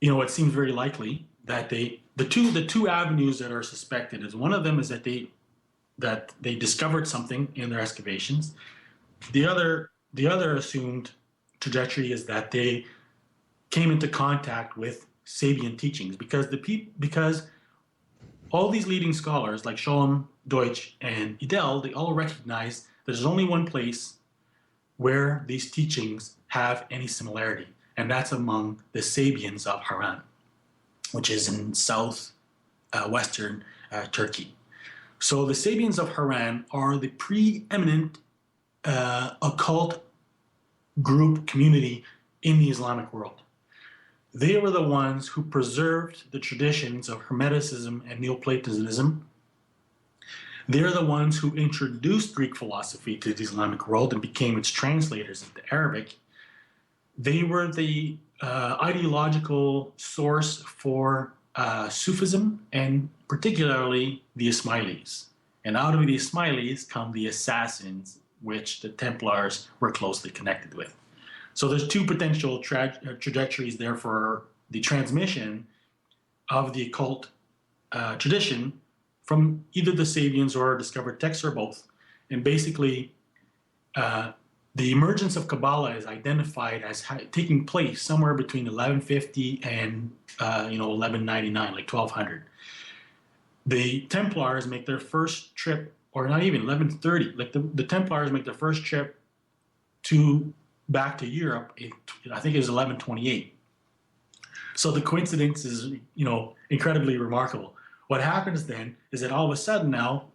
it seems very likely that the two avenues that are suspected is, one of them is that they discovered something in their excavations. The other assumed trajectory is that they came into contact with Sabian teachings, because all these leading scholars like Scholem, Deutsch, and Idel, they all recognize there's only one place where these teachings have any similarity, and that's among the Sabians of Haran, which is in western Turkey. So the Sabians of Haran are the preeminent occult group community in the Islamic world. They were the ones who preserved the traditions of Hermeticism and Neoplatonism. They're the ones who introduced Greek philosophy to the Islamic world and became its translators into Arabic. They were the ideological source for Sufism, and particularly the Ismailis. And out of the Ismailis come the assassins, which the Templars were closely connected with. So there's two potential trajectories there for the transmission of the occult tradition from either the Sabians or discovered texts, or both. And basically, the emergence of Kabbalah is identified as taking place somewhere between 1150 and 1199, like 1200. The Templars make their first trip, or not even 1130. Like the Templars make their first trip back to Europe. I think it was 1128. So the coincidence is, incredibly remarkable. What happens then is that all of a sudden now,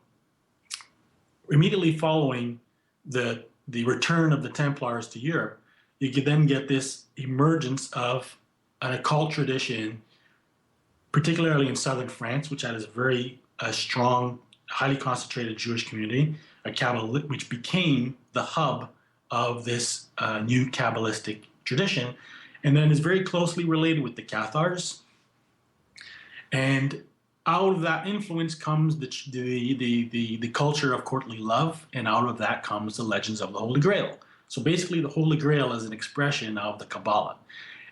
immediately following the return of the Templars to Europe, you could then get this emergence of an occult tradition, particularly in southern France, which had a very strong, highly concentrated Jewish community, which became the hub of this new Kabbalistic tradition, and then is very closely related with the Cathars. And out of that influence comes the culture of courtly love, and out of that comes the legends of the Holy Grail. So basically, the Holy Grail is an expression of the Kabbalah,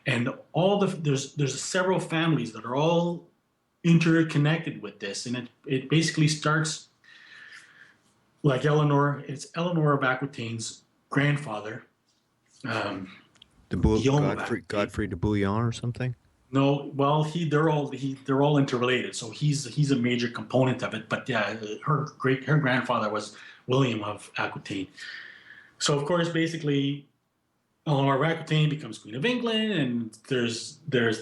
and there's several families that are all interconnected with this, and it basically starts like Eleanor. It's Eleanor of Aquitaine's grandfather, Godfrey de Bouillon or something. No, well, they're all interrelated, so he's a major component of it. But yeah, her grandfather was William of Aquitaine. So of course, basically, Eleanor of Aquitaine becomes Queen of England, and this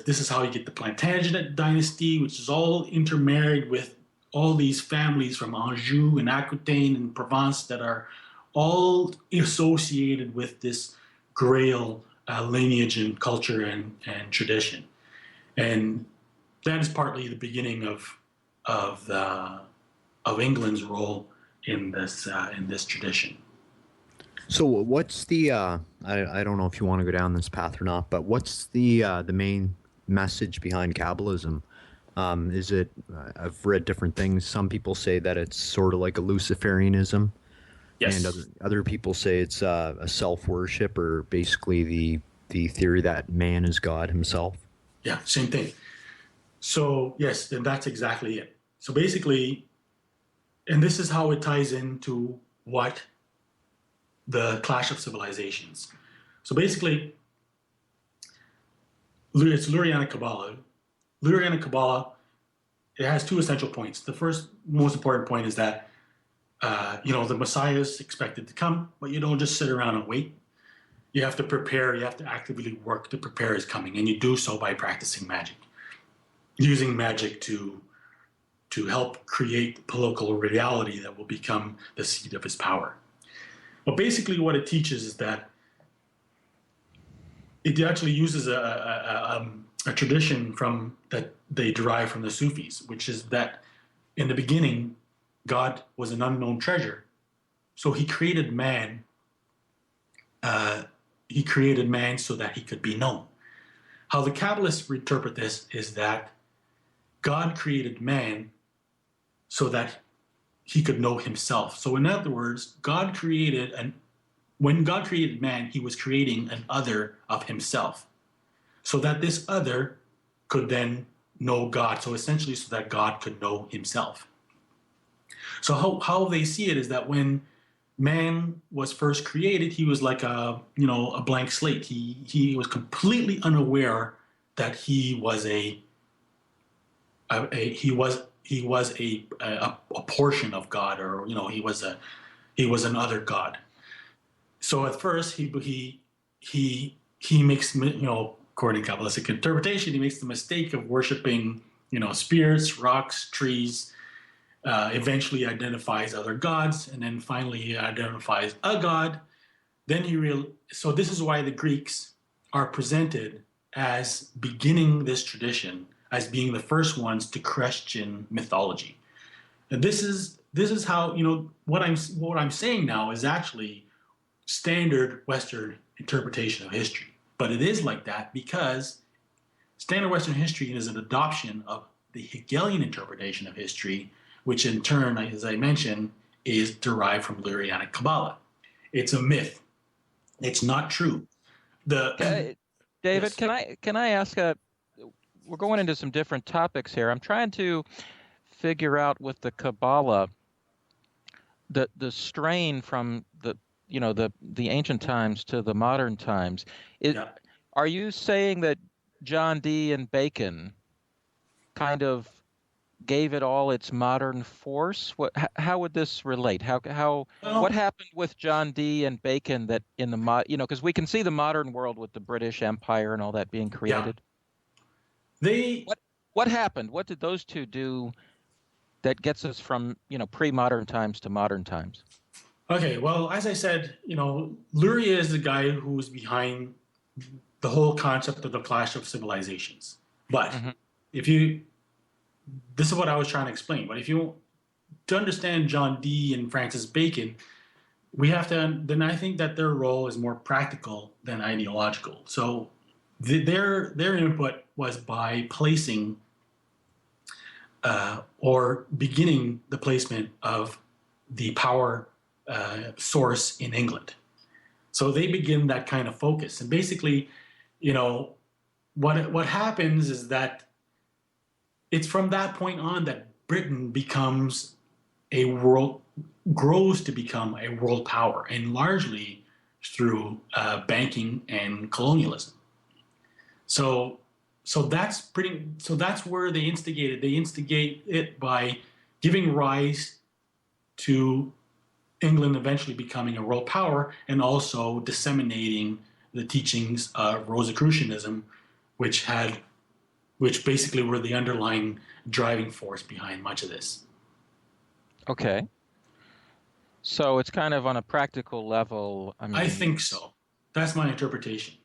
is how you get the Plantagenet dynasty, which is all intermarried with all these families from Anjou and Aquitaine and Provence that are all associated with this Grail lineage and culture and tradition. And that is partly the beginning of England's role in this tradition. So what's the I don't know if you want to go down this path or not, but what's the main message behind Kabbalism? Is it? I've read different things. Some people say that it's sort of like a Luciferianism, yes, and other people say it's a self-worship, or basically the theory that man is God himself. Yeah, same thing. So yes, then that's exactly it. So basically, and this is how it ties into what the clash of civilizations. So basically, it's Lurianic Kabbalah. Lurianic Kabbalah, it has two essential points. The first, most important point is that, the Messiah is expected to come, but you don't just sit around and wait. You have to prepare, you have to actively work to prepare his coming, and you do so by practicing magic, using magic to help create the political reality that will become the seat of his power. But basically what it teaches is that it actually uses a tradition that they derive from the Sufis, which is that in the beginning, God was an unknown treasure. So he created man. He created man so that he could be known. How the Kabbalists interpret this is that God created man so that he could know himself. So in other words, when God created man, he was creating an other of himself so that this other could then know God. So essentially so that God could know himself. So how they see it is that when man was first created, he was like a blank slate. He was completely unaware that he was a portion of God, or he was another God. So at first he makes, according to Kabbalistic interpretation, he makes the mistake of worshiping spirits, rocks, trees. Eventually identifies other gods, and then finally he identifies a god. Then so this is why the Greeks are presented as beginning this tradition, as being the first ones to question mythology. And this is how what I'm saying now is actually standard Western interpretation of history. But it is like that because standard Western history is an adoption of the Hegelian interpretation of history, which in turn, as I mentioned, is derived from Lurianic Kabbalah. It's a myth. It's not true. David, yes. Can I ask we're going into some different topics here. I'm trying to figure out with the Kabbalah the strain from the ancient times to the modern times. Are you saying that John Dee and Bacon kind of gave it all its modern force? How would this relate? What happened with John Dee and Bacon that in the because we can see the modern world with the British Empire and all that being created. What happened? What did those two do that gets us from pre-modern times to modern times? Okay, well, as I said, Luria is the guy who's behind the whole concept of the clash of civilizations. But this is what I was trying to explain. But to understand John Dee and Francis Bacon, then I think that their role is more practical than ideological. So their input was by placing or beginning the placement of the power source in England. So they begin that kind of focus. And basically, what happens is that it's from that point on that Britain grows to become a world power, and largely through banking and colonialism. So that's where they instigated. They instigate it by giving rise to England eventually becoming a world power, and also disseminating the teachings of Rosicrucianism, which basically were the underlying driving force behind much of this. Okay. So it's kind of on a practical level. I think so. That's my interpretation.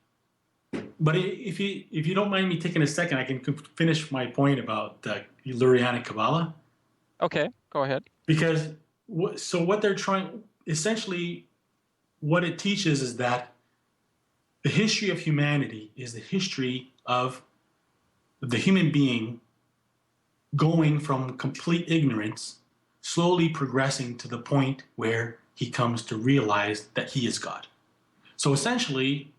But if you don't mind me taking a second, I can finish my point about Lurianic Kabbalah. Okay, go ahead. Because what they're trying, essentially, what it teaches is that the history of humanity is the history of the human being going from complete ignorance, slowly progressing to the point where he comes to realize that he is God. So essentially,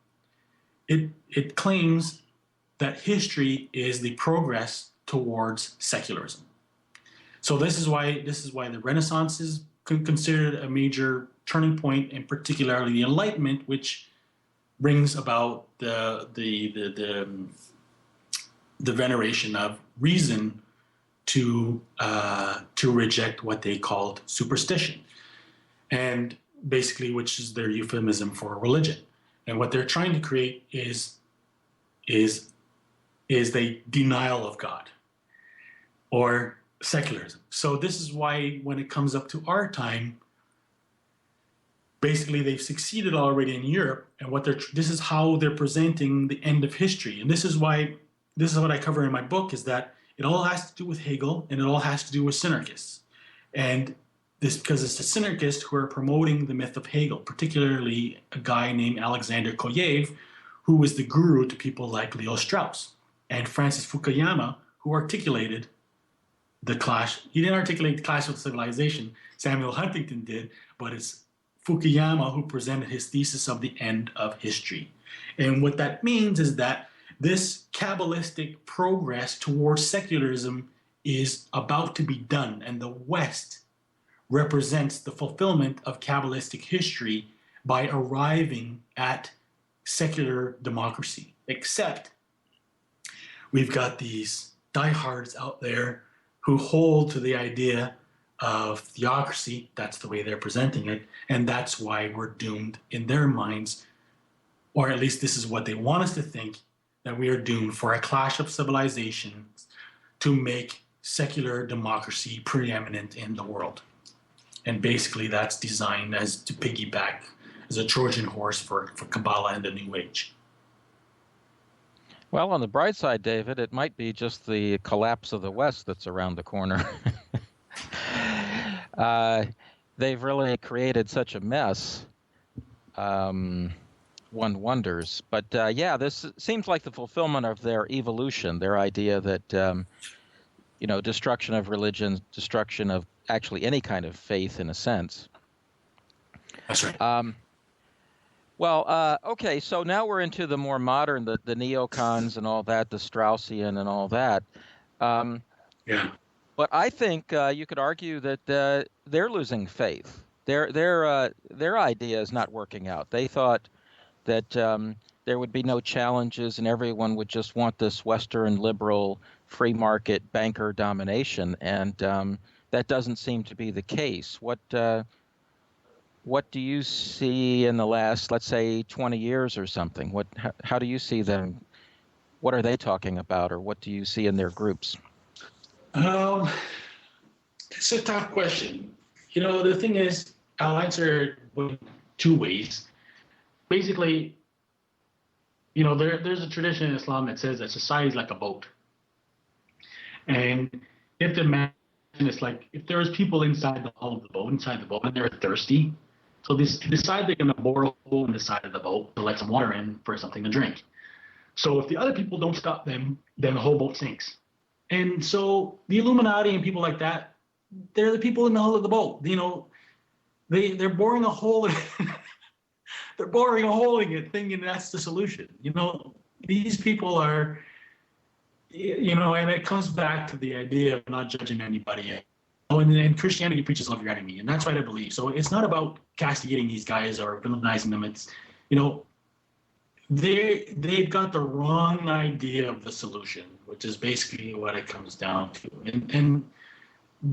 it claims that history is the progress towards secularism. So this is why the Renaissance is considered a major turning point, and particularly the Enlightenment, which brings about the veneration of reason to reject what they called superstition, and basically, which is their euphemism for religion. And what they're trying to create is the denial of God, or secularism. So this is why when it comes up to our time, basically they've succeeded already in Europe, and this is how they're presenting the end of history. And this is what I cover in my book, is that it all has to do with Hegel, and it all has to do with synarchists. And this because it's the synarchists who are promoting the myth of Hegel, particularly a guy named Alexander Koyev, who was the guru to people like Leo Strauss and Francis Fukuyama, who articulated the clash. He didn't articulate the clash of civilization. Samuel Huntington did, but it's Fukuyama who presented his thesis of the end of history. And what that means is that this Kabbalistic progress towards secularism is about to be done, and the West represents the fulfillment of Kabbalistic history by arriving at secular democracy. Except we've got these diehards out there who hold to the idea of theocracy. That's the way they're presenting it, and that's why we're doomed in their minds, or at least this is what they want us to think, that we are doomed for a clash of civilizations to make secular democracy preeminent in the world. And basically that's designed as to piggyback as a Trojan horse for Kabbalah and the New Age. Well, on the bright side, David, it might be just the collapse of the West that's around the corner. They've really created such a mess. One wonders. But yeah, this seems like the fulfillment of their evolution, their idea that, destruction of religion, destruction of actually any kind of faith in a sense. That's right. Okay, so now we're into the more modern, the neocons and all that, the Straussian and all that. Yeah. But I think you could argue that they're losing faith. Their idea is not working out. They thought that there would be no challenges and everyone would just want this Western liberal free market banker domination, and that doesn't seem to be the case. What do you see in the last, let's say, 20 years or something? How do you see them? What are they talking about, or what do you see in their groups? It's a tough question. The thing is, I'll answer it two ways. Basically, there's a tradition in Islam that says that society is like a boat. And if the imagine it's like if there's people inside the hull of the boat, and they're thirsty, so they decide they're going to bore a hole in the side of the boat to let some water in for something to drink. So if the other people don't stop them, then the whole boat sinks. And so the Illuminati and people like that, they're the people in the hull of the boat. They're boring a hole. They're boring a hole in it, thinking that's the solution. These people are, and it comes back to the idea of not judging anybody. And Christianity preaches love your enemy, and that's what I believe. So it's not about castigating these guys or villainizing them. It's, they've got the wrong idea of the solution, which is basically what it comes down to. And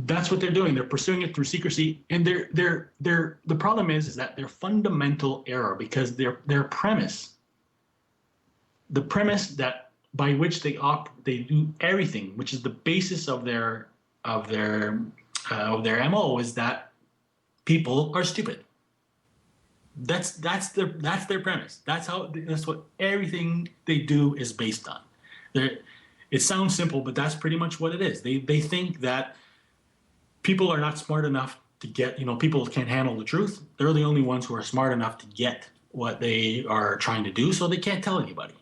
that's what they're doing. They're pursuing it through secrecy, and the problem is that their fundamental error, because their premise, the premise that by which they do everything, which is the basis of their MO, is that people are stupid. That's their premise. That's what everything they do is based on. It sounds simple, but that's pretty much what it is. They think that people are not smart enough to get, people can't handle the truth. They're the only ones who are smart enough to get what they are trying to do, so they can't tell anybody.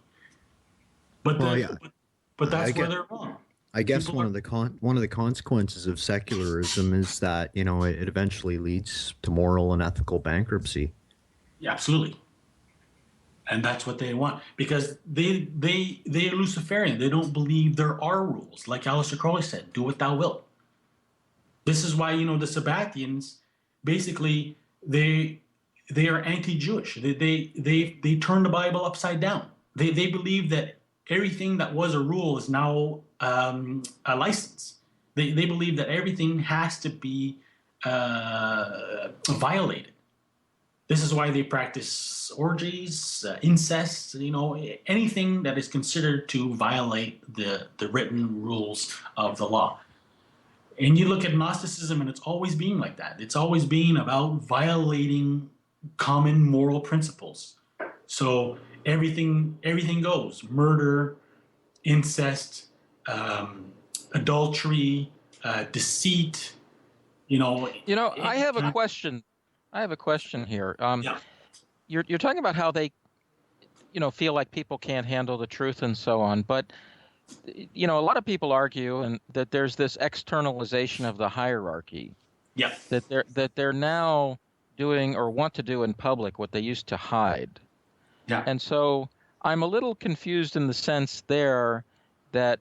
But that's where they're wrong. I guess one of the consequences of secularism is that it eventually leads to moral and ethical bankruptcy. Yeah, absolutely. And that's what they want, because they are Luciferian. They don't believe there are rules. Like Aleister Crowley said, do what thou wilt. This is why, the Sabbathians, basically, they are anti-Jewish. They turn the Bible upside down. They believe that everything that was a rule is now a license. They believe that everything has to be violated. This is why they practice orgies, incest, anything that is considered to violate the written rules of the law. And you look at Gnosticism, and it's always been like that. It's always been about violating common moral principles. So everything goes: murder, incest, adultery, deceit. I have a question. I have a question here. Yeah. You're talking about how they, feel like people can't handle the truth and so on, but a lot of people argue that there's this externalization of the hierarchy. Yeah. That they're now doing or want to do in public what they used to hide. Yeah. And so I'm a little confused in the sense there that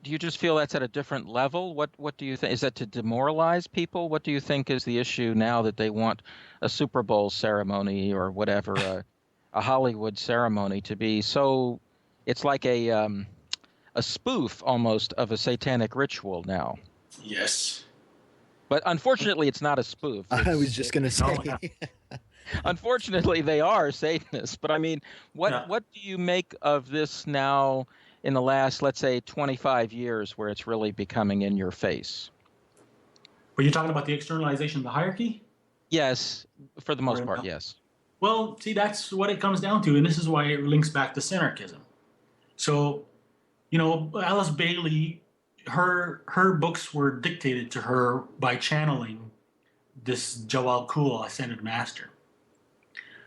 do you just feel that's at a different level? What do you think? Is that to demoralize people? What do you think is the issue now that they want a Super Bowl ceremony or whatever, a Hollywood ceremony to be so? It's like a spoof almost of a satanic ritual now. Yes. But unfortunately, it's not a spoof. I was just going to say. Unfortunately, they are Satanists. But I mean, what do you make of this now in the last, let's say, 25 years where it's really becoming in your face? Were you talking about the externalization of the hierarchy? Yes, for the most part, yes. Well, see, that's what it comes down to, and this is why it links back to synarchism. So, Alice Bailey, her books were dictated to her by channeling this Jawal Kul, Ascended Master.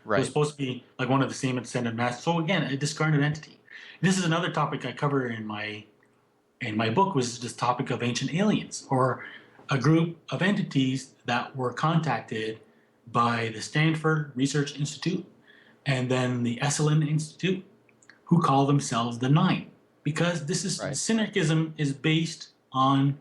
Right. It was supposed to be like one of the same Ascended Masters. So again, a discarnate entity. This is another topic I cover in my book, was this topic of ancient aliens, or a group of entities that were contacted by the Stanford Research Institute and then the Esalen Institute, who call themselves the Nine, because this is synarchism is based on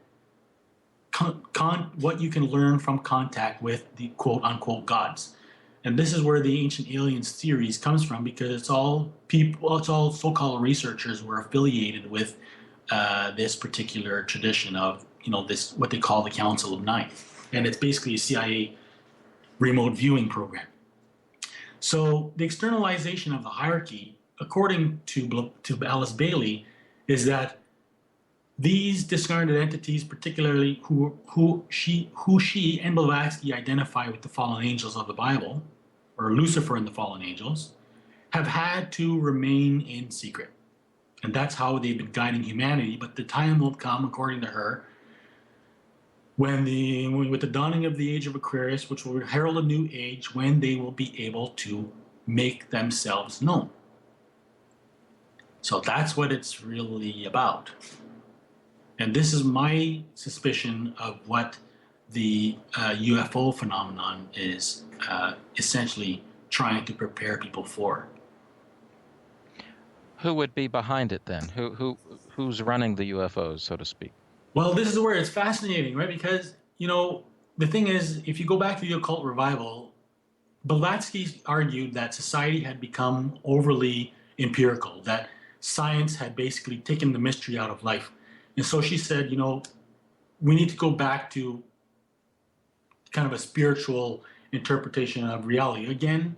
what you can learn from contact with the quote unquote gods. And this is where the ancient aliens theories comes from, because it's all so-called researchers were affiliated with this particular tradition of, this, what they call the Council of Nine. And it's basically a CIA remote viewing program. So the externalization of the hierarchy, according to Alice Bailey, is that these discarnate entities, particularly who she and Blavatsky identify with the fallen angels of the Bible, or Lucifer and the fallen angels, have had to remain in secret. And that's how they've been guiding humanity. But the time will come, according to her, with the dawning of the age of Aquarius, which will herald a new age, when they will be able to make themselves known. So that's what it's really about. And this is my suspicion of what the UFO phenomenon is essentially trying to prepare people for. Who would be behind it then? Who's running the UFOs, so to speak? Well, this is where it's fascinating, right? Because, the thing is, if you go back to the occult revival, Blavatsky argued that society had become overly empirical, that science had basically taken the mystery out of life. And so she said, we need to go back to kind of a spiritual interpretation of reality. Again,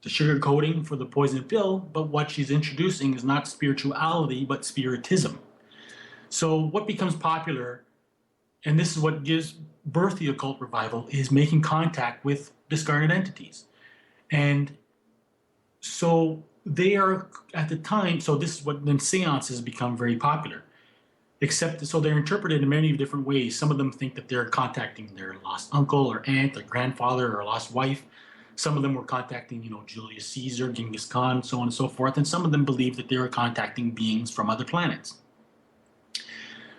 the sugar coating for the poison pill, but what she's introducing is not spirituality, but spiritism. So what becomes popular, and this is what gives birth to the occult revival, is making contact with discarnate entities. And so they are, at the time, so this is what then seances become very popular. So they're interpreted in many different ways. Some of them think that they're contacting their lost uncle or aunt or grandfather or lost wife. Some of them were contacting, Julius Caesar, Genghis Khan, so on and so forth. And some of them believe that they were contacting beings from other planets.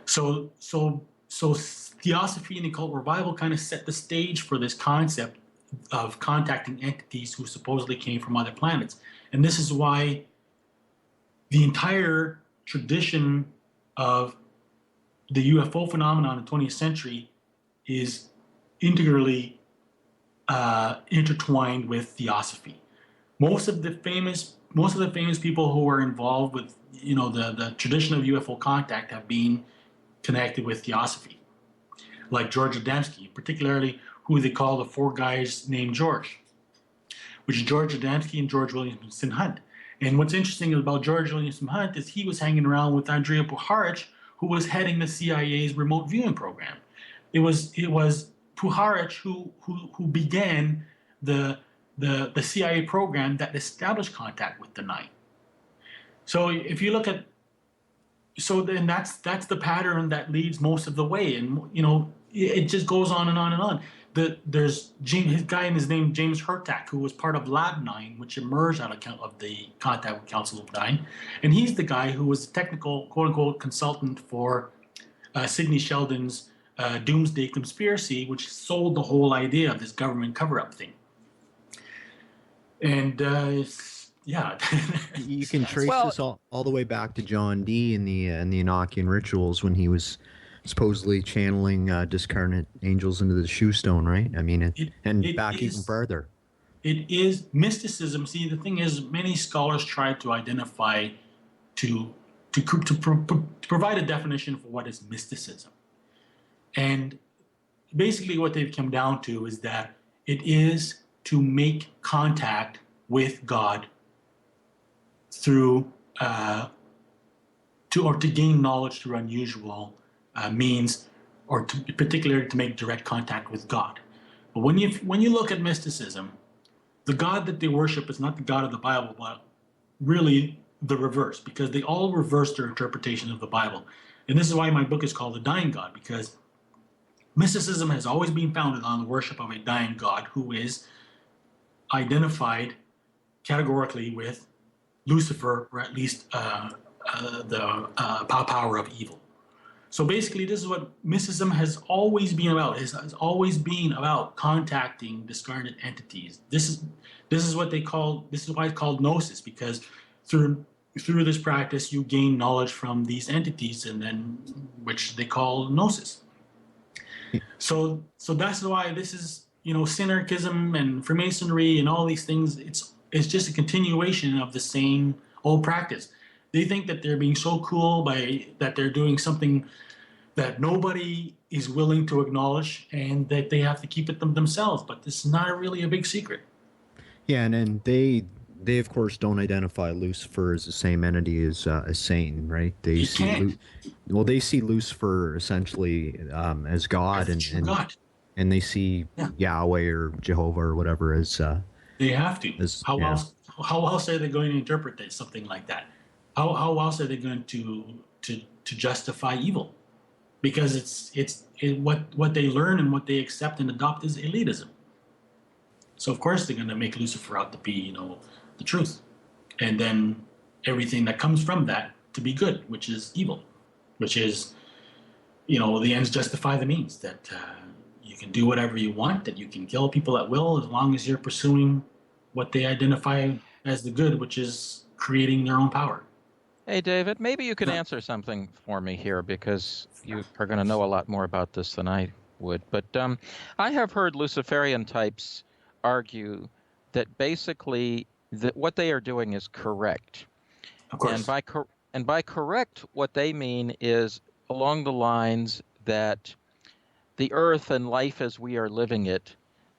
So Theosophy and the occult revival kind of set the stage for this concept contacting entities who supposedly came from other planets. And this is why the entire tradition of the UFO phenomenon in the 20th century is integrally intertwined with theosophy. Most of the famous people who are involved with the tradition of UFO contact have been connected with theosophy, like George Adamski, particularly who they call the four guys named George, which is George Adamski and George Williamson Hunt. And what's interesting about George Williamson Hunt is he was hanging around with Andrea Puharich, who was heading the CIA's remote viewing program. It was Puharich who began the CIA program that established contact with the Nine. So if you look at, then that's the pattern that leads most of the way, and it just goes on and on and on. There's his guy in his name James Hurtak, who was part of Lab 9, which emerged out of the contact with Council of 9, and he's the guy who was a technical quote unquote consultant for Sidney Sheldon's Doomsday Conspiracy, which sold the whole idea of this government cover-up thing. And yeah, you can trace this all the way back to John Dee and the Enochian rituals when he was supposedly channeling discarnate angels into the shoe stone, right? I mean, even further. It is mysticism. See, the thing is, many scholars try to identify to provide a definition for what is mysticism. And basically what they've come down to is that it is to make contact with God through to gain knowledge through unusual means, or particularly to make direct contact with God. But when you look at mysticism, the God that they worship is not the God of the Bible, but really the reverse, because they all reverse their interpretation of the Bible. And this is why my book is called The Dying God, because mysticism has always been founded on the worship of a dying God who is identified categorically with Lucifer, or at least the power of evil. So basically, this is what mysticism has always been about. It has always been about contacting discarnate entities. This is why it's called gnosis, because through this practice you gain knowledge from these entities, and then which they call gnosis. So that's why this is, synarchism and Freemasonry and all these things. It's just a continuation of the same old practice. They think that they're being so cool that they're doing something that nobody is willing to acknowledge, and that they have to keep it themselves. But this is not really a big secret. Yeah, and they of course don't identify Lucifer as the same entity as Satan, right? They see Lucifer essentially as God, God. And they see Yahweh or Jehovah or whatever as they have to. How else are they going to interpret something like that? How else are they going to justify evil? Because what they learn and what they accept and adopt is elitism. So of course they're going to make Lucifer out to be, the truth, and then everything that comes from that to be good, which is evil, which is, the ends justify the means. That you can do whatever you want, that you can kill people at will as long as you're pursuing what they identify as the good, which is creating their own power. Hey, David, maybe you can answer something for me here, because you are going to know a lot more about this than I would. But I have heard Luciferian types argue that basically what they are doing is correct. Of course. And by correct, what they mean is along the lines that the earth and life as we are living it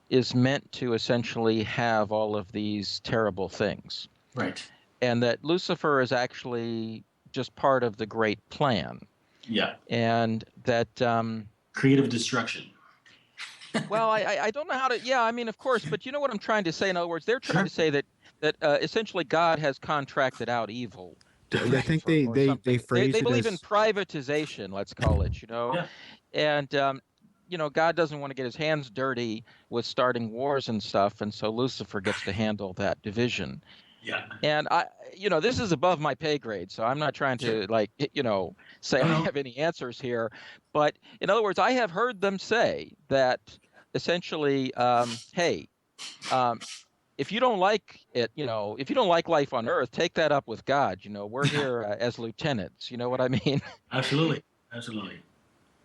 is meant to essentially have all of these terrible things. Right. And that Lucifer is actually just part of the great plan. Yeah. And that creative destruction. Well, I don't know how to. Yeah, I mean, of course, but you know what I'm trying to say. In other words, they're trying to say that essentially God has contracted out evil. I think they phrase they believe it as... in privatization, let's call it. Yeah. And God doesn't want to get his hands dirty with starting wars and stuff, and so Lucifer gets to handle that division. Yeah. And this is above my pay grade, so I'm not trying to say I have any answers here. But in other words, I have heard them say that essentially, hey, If you don't like it, if you don't like life on Earth, take that up with God. We're here as lieutenants. You know what I mean? Absolutely. Absolutely.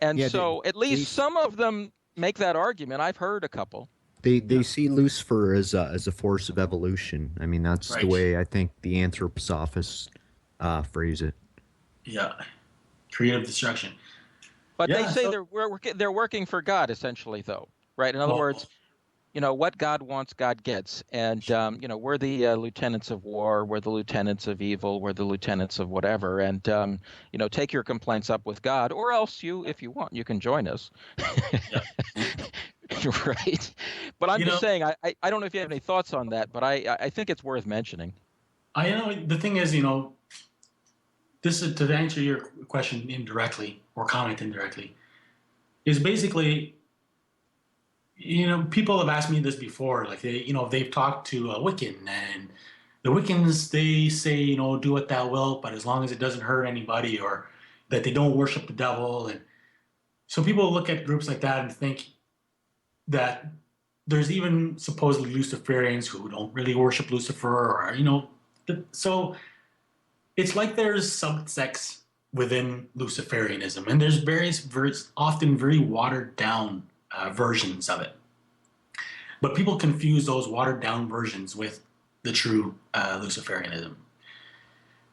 And Yeah, so at least some of them make that argument. I've heard a couple. They see Lucifer as a force of evolution. I mean, that's the Right. way I think the anthroposophists phrase it. Yeah. Creative destruction. But they Yeah, say so- they're working for God, essentially, though, right? In other words, what God wants, God gets. And, we're the lieutenants of war. We're the lieutenants of evil. We're the lieutenants of whatever. And, take your complaints up with God, or else if you want, you can join us. Yeah. Right. But I'm just saying, I don't know if you have any thoughts on that, but I think it's worth mentioning. I know the thing is, this is to answer your question indirectly or comment indirectly, is basically, people have asked me this before, like they've talked to a Wiccan, and the Wiccans, they say, do what thou wilt, but as long as it doesn't hurt anybody, or that they don't worship the devil. And so people look at groups like that and think that there's even supposedly Luciferians who don't really worship Lucifer, or, so it's like there's subsects within Luciferianism, and there's often very watered down versions of it. But people confuse those watered down versions with the true Luciferianism.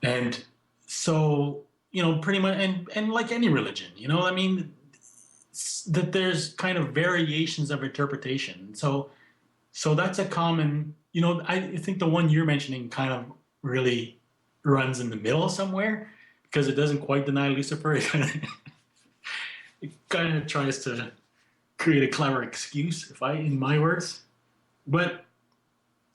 And so, pretty much, and like any religion, that there's kind of variations of interpretation. So that's a common, I think the one you're mentioning kind of really runs in the middle somewhere, because it doesn't quite deny Lucifer. It kind of tries to create a clever excuse, in my words. But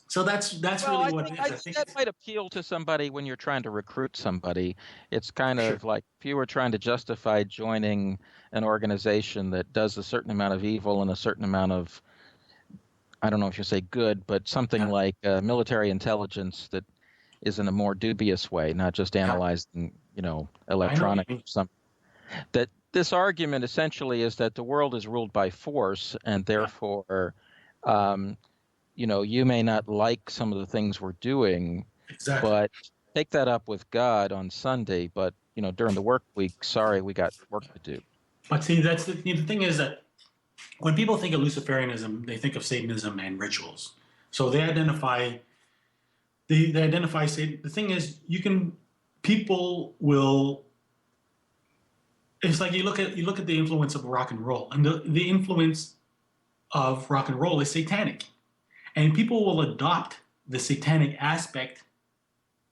so that's really what it is. I think that might appeal to somebody when you're trying to recruit somebody. It's kind of like if you were trying to justify joining an organization that does a certain amount of evil and a certain amount of, I don't know if you say good, but something like military intelligence that is in a more dubious way, not just analyzing, electronic or something. That this argument essentially is that the world is ruled by force, and therefore, you may not like some of the things we're doing, Exactly. but take that up with God on Sunday. But, during the work week, sorry, we got work to do. But see, that's the thing is that when people think of Luciferianism, they think of Satanism and rituals. So they identify Satan. The thing is, people will. It's like you look at the influence of rock and roll, and the influence of rock and roll is satanic, and people will adopt the satanic aspect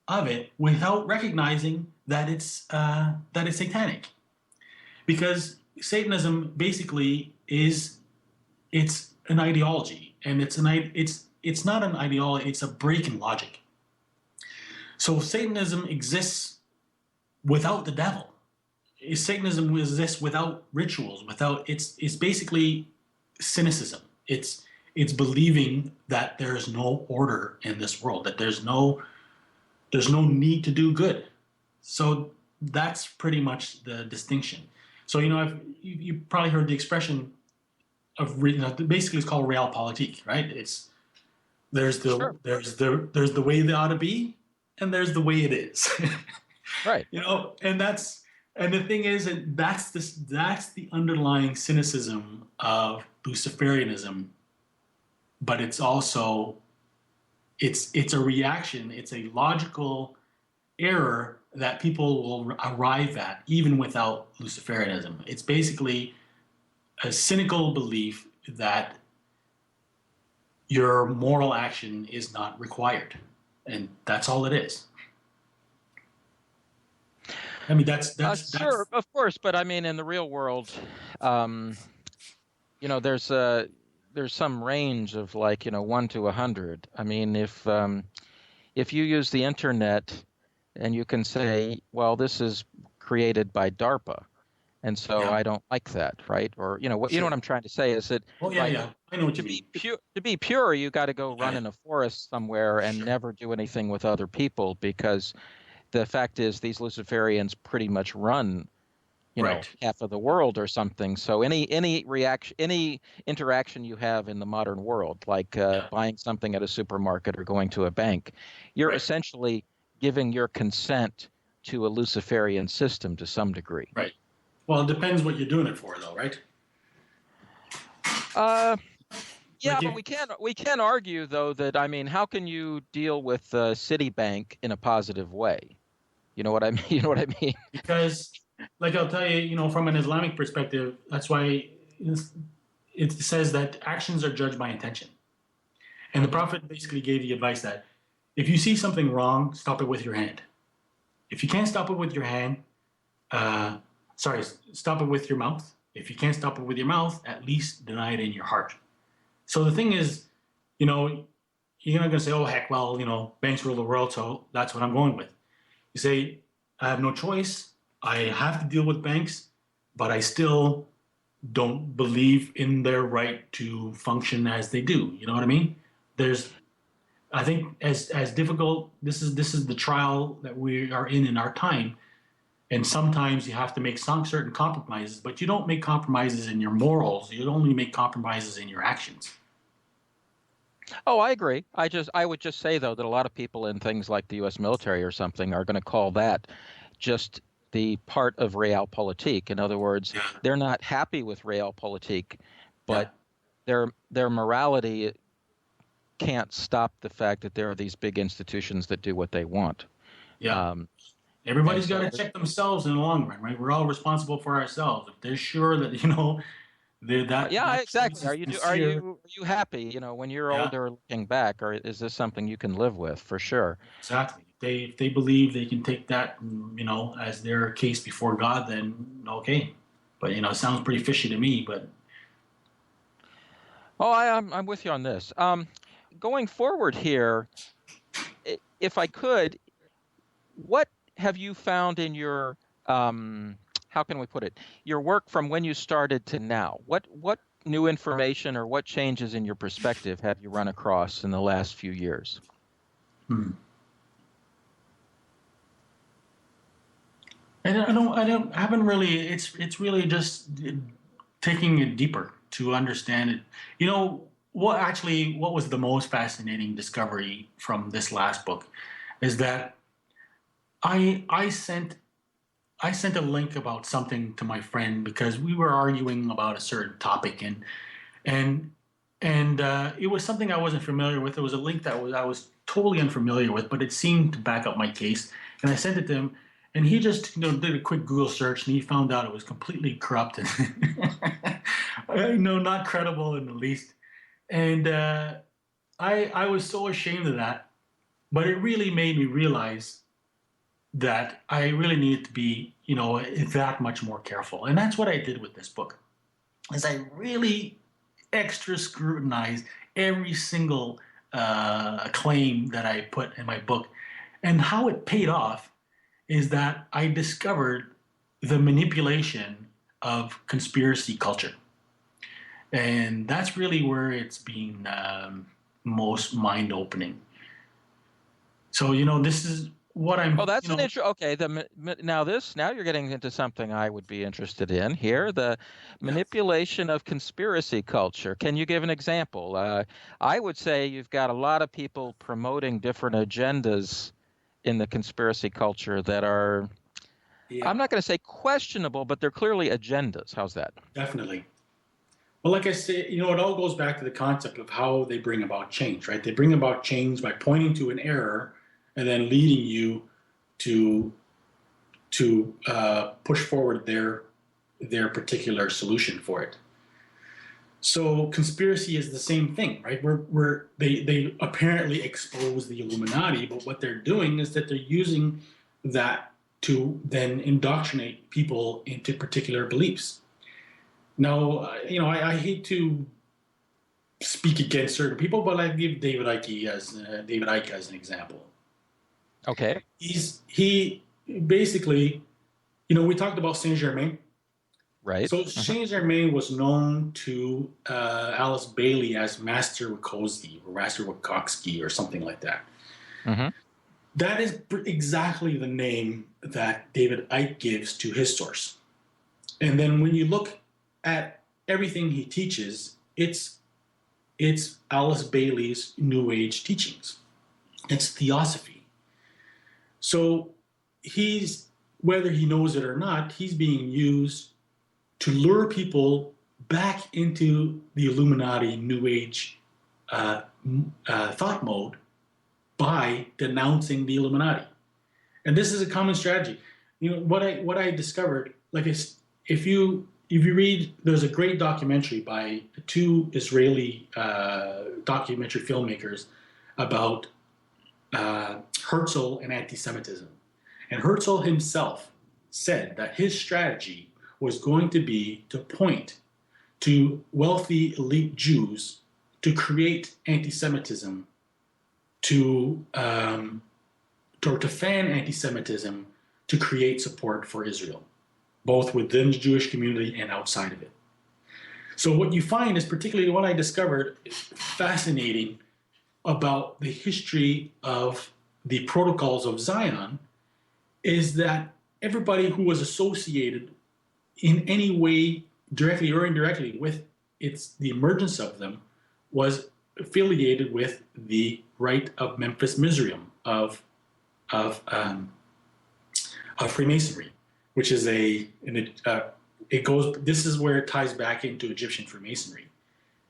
of it without recognizing that it's satanic, because Satanism basically it's an ideology, and it's not an ideology, it's a break in logic. So Satanism exists without the devil. Satanism exists without rituals, it's basically cynicism. It's believing that there's no order in this world, that there's no need to do good. So that's pretty much the distinction. So you probably heard the expression of basically it's called realpolitik, right? There's the way they ought to be, and there's the way it is. Right. And the thing is that that's the underlying cynicism of Luciferianism, but it's also it's a reaction, it's a logical error that people will arrive at even without Luciferianism. It's basically a cynical belief that your moral action is not required, and that's all it is. I mean, that's sure, of course, but I mean, in the real world, there's some range of 1 to 100. I mean, if you use the internet and you can say, well, this is created by DARPA, and so I don't like that, right? Or you know what I'm trying to say is that I know what you mean. To be pure, you got to go run in a forest somewhere and never do anything with other people, because the fact is these Luciferians pretty much run half of the world or something. So any reaction, any interaction you have in the modern world, like buying something at a supermarket or going to a bank, you're essentially giving your consent to a Luciferian system to some degree. Right. Well, it depends what you're doing it for, though, right? Yeah, but we can argue though that, I mean, how can you deal with Citibank in a positive way? You know what I mean? You know what I mean? Because, like I'll tell you, from an Islamic perspective, that's why it says that actions are judged by intention. And the Prophet basically gave the advice that if you see something wrong, stop it with your hand. If you can't stop it with your hand, stop it with your mouth. If you can't stop it with your mouth, at least deny it in your heart. So the thing is, you're not going to say, oh, heck, well, banks rule the world, so that's what I'm going with. You say, I have no choice. I have to deal with banks, but I still don't believe in their right to function as they do. You know what I mean? I think as difficult, this is the trial that we are in our time. And sometimes you have to make some certain compromises, but you don't make compromises in your morals. You only make compromises in your actions. Oh, I agree. I would just say, though, that a lot of people in things like the U.S. military or something are going to call that just the part of realpolitik. In other words, they're not happy with realpolitik, but their morality can't stop the fact that there are these big institutions that do what they want. Yeah. Everybody's got to check themselves in the long run, right? We're all responsible for ourselves. If they're sure that, exactly. Are you happy, when you're older looking back, or is this something you can live with for sure? Exactly. If they believe they can take that, as their case before God, then okay. But, it sounds pretty fishy to me, but. Oh, I'm with you on this. Going forward here, if I could, what have you found in your, how can we put it, your work from when you started to now? What new information or what changes in your perspective have you run across in the last few years? I haven't really, it's really just taking it deeper to understand it. What was the most fascinating discovery from this last book is that I sent a link about something to my friend because we were arguing about a certain topic and it was something I wasn't familiar with. It was a link that I was totally unfamiliar with, but it seemed to back up my case. And I sent it to him, and he just did a quick Google search, and he found out it was completely corrupt and not credible in the least. And I was so ashamed of that, but it really made me realize that I really needed to be, that much more careful. And that's what I did with this book, is I really extra scrutinized every single claim that I put in my book. And how it paid off is that I discovered the manipulation of conspiracy culture. And that's really where it's been most mind-opening. So, this is what I'm. Oh, that's an interesting. Okay, now you're getting into something I would be interested in here: the manipulation of conspiracy culture. Can you give an example? I would say you've got a lot of people promoting different agendas in the conspiracy culture that are. Yeah. I'm not going to say questionable, but they're clearly agendas. How's that? Definitely. Well, like I say, it all goes back to the concept of how they bring about change, right? They bring about change by pointing to an error and then leading you to push forward their particular solution for it. So conspiracy is the same thing, right? They apparently expose the Illuminati, but what they're doing is that they're using that to then indoctrinate people into particular beliefs. Now, I hate to speak against certain people, but I give David Icke as an example. Okay. He basically, we talked about Saint Germain. Right. So Saint Germain was known to Alice Bailey as Master Wachowski or Master Wachowski or something like that. Mm-hmm. That is exactly the name that David Icke gives to his source. And then when you look at everything he teaches, it's Alice Bailey's New Age teachings. It's theosophy. So he's, whether he knows it or not, he's being used to lure people back into the Illuminati New Age thought mode by denouncing the Illuminati. And this is a common strategy. You know, what I discovered, like, if you read, there's a great documentary by two Israeli documentary filmmakers about Herzl and anti-Semitism. And Herzl himself said that his strategy was going to be to point to wealthy elite Jews to create anti-Semitism, to fan anti-Semitism, to create support for Israel, both within the Jewish community and outside of it. So what you find is, particularly what I discovered fascinating about the history of the protocols of Zion, is that everybody who was associated in any way, directly or indirectly, with the emergence of them, was affiliated with the Rite of Memphis Mizraim of Freemasonry, which is it goes. This is where it ties back into Egyptian Freemasonry,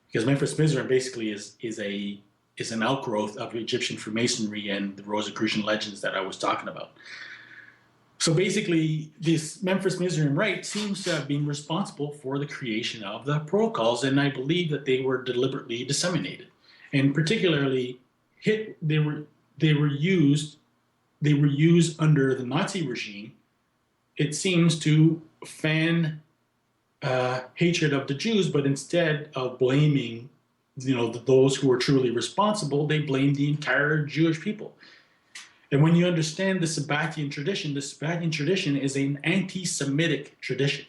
because Memphis Mizraim basically is an outgrowth of Egyptian Freemasonry and the Rosicrucian legends that I was talking about. So basically, this Memphis Mizraim rite seems to have been responsible for the creation of the protocols, and I believe that they were deliberately disseminated, and particularly they were used under the Nazi regime. It seems to fan hatred of the Jews, but instead of blaming, those who were truly responsible, they blamed the entire Jewish people. And when you understand the Sabbatean tradition is an anti-Semitic tradition.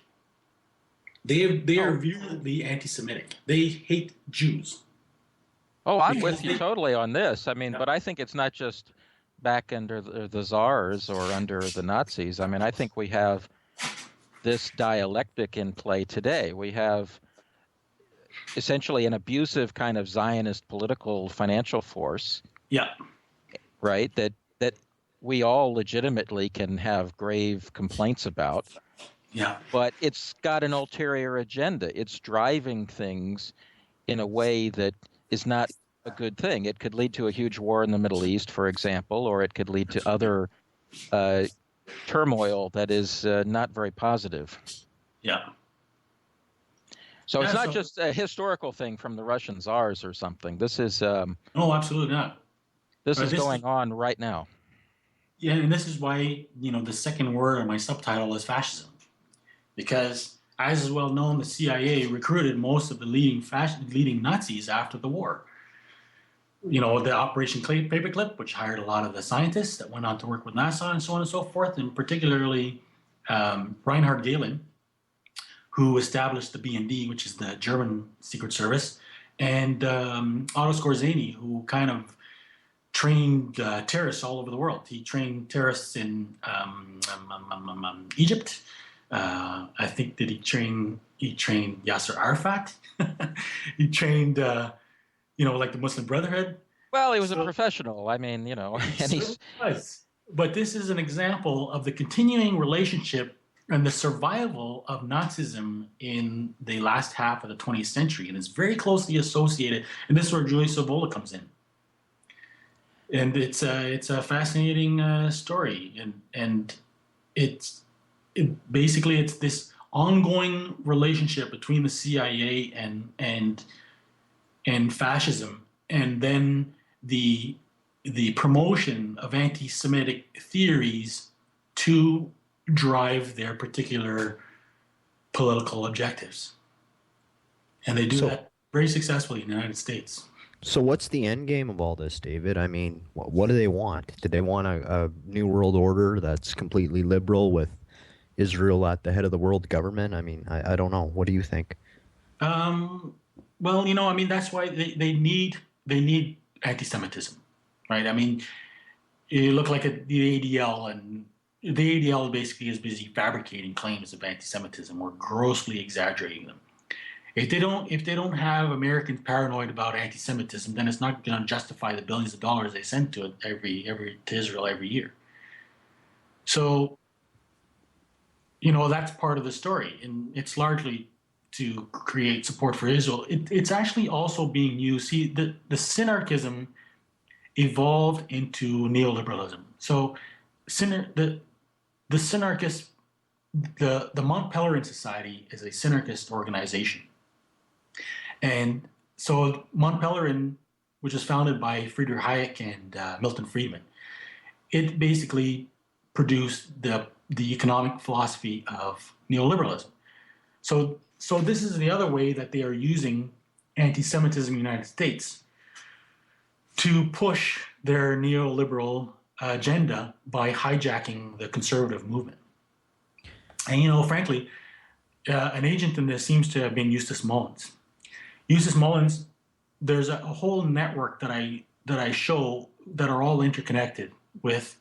They are violently anti-Semitic. They hate Jews. Oh, I'm with you totally on this. I mean, but I think it's not just back under the czars or under the Nazis. I mean, I think we have this dialectic in play today. We have essentially an abusive kind of Zionist political financial force. Yeah. Right? That we all legitimately can have grave complaints about. Yeah. But it's got an ulterior agenda. It's driving things in a way that is not a good thing. It could lead to a huge war in the Middle East, for example, or it could lead to other turmoil that is not very positive. Yeah. So it's not just a historical thing from the Russian czars or something. This is no, absolutely not. This is going on right now. Yeah, and this is why, the second word on my subtitle is fascism. Because, as is well known, the CIA recruited most of the leading Nazis after the war. The Operation Paperclip, which hired a lot of the scientists that went on to work with NASA and so on and so forth, and particularly Reinhard Gehlen, who established the BND, which is the German Secret Service, and Otto Skorzeny, who kind of trained terrorists all over the world. He trained terrorists in Egypt. I think that he trained Yasser Arafat. He trained, like the Muslim Brotherhood. Well, he was a professional. I mean, and he's. But this is an example of the continuing relationship and the survival of Nazism in the last half of the 20th century, and it's very closely associated. And this is where Julie Sobola comes in. And it's a fascinating story, and it's this ongoing relationship between the CIA and fascism, and then the promotion of anti-Semitic theories to drive their particular political objectives, and they do that very successfully in the United States. So what's the end game of all this, David? I mean, what do they want? Do they want a new world order that's completely liberal with Israel at the head of the world government? I mean, I don't know. What do you think? Well, that's why they need anti-Semitism, right? I mean, you look like the ADL the ADL basically is busy fabricating claims of anti-Semitism or grossly exaggerating them. If they don't have Americans paranoid about anti-Semitism, then it's not going to justify the billions of dollars they send to it to Israel every year. So, that's part of the story, and it's largely to create support for Israel. It's actually also being used. See, the synarchism evolved into neoliberalism. So, the synarchist, the Mont Pelerin Society is a synarchist organization. And so Mont Pelerin, which was founded by Friedrich Hayek and Milton Friedman, it basically produced the economic philosophy of neoliberalism. So this is the other way that they are using anti-Semitism in the United States to push their neoliberal agenda by hijacking the conservative movement. And, frankly, an agent in this seems to have been Eustace Mullins. Eustace Mullins, there's a whole network that I show that are all interconnected with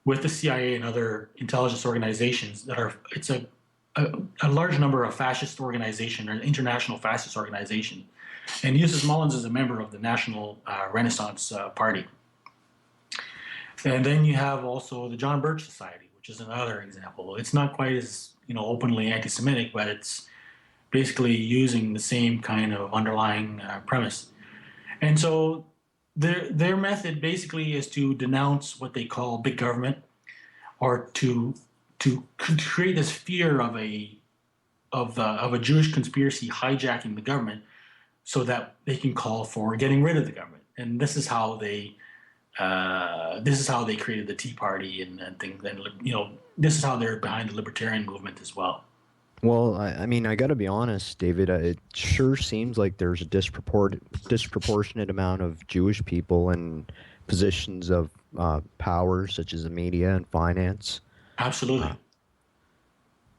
the CIA and other intelligence organizations it's a large number of fascist organizations or international fascist organizations. And Eustace Mullins is a member of the National Renaissance Party. And then you have also the John Birch Society, which is another example. It's not quite as openly anti-Semitic, but it's basically using the same kind of underlying premise. And so their method basically is to denounce what they call big government, or to create this fear of a Jewish conspiracy hijacking the government, so that they can call for getting rid of the government. And this is how they created the Tea Party and things. And this is how they're behind the libertarian movement as well. Well, I mean, I got to be honest, David. It sure seems like there's a disproportionate amount of Jewish people in positions of power, such as the media and finance. Absolutely.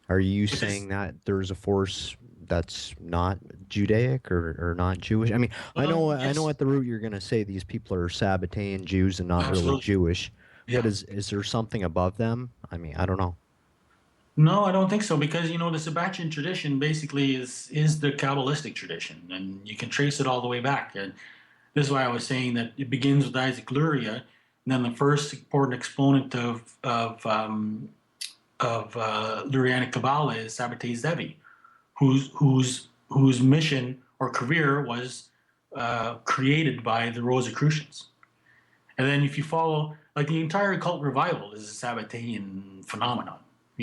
Are you saying that there's a force that's not Judaic or not Jewish? I mean, I know at the root you're going to say these people are Sabbatean Jews and not really Jewish. Yeah. But is there something above them? I mean, I don't know. No, I don't think so, because the Sabbatean tradition basically is the Kabbalistic tradition, and you can trace it all the way back. And this is why I was saying that it begins with Isaac Luria, and then the first important exponent of Lurianic Kabbalah is Sabbatei Zevi, whose mission or career was created by the Rosicrucians. And then if you follow, like, the entire occult revival is a Sabbatean phenomenon.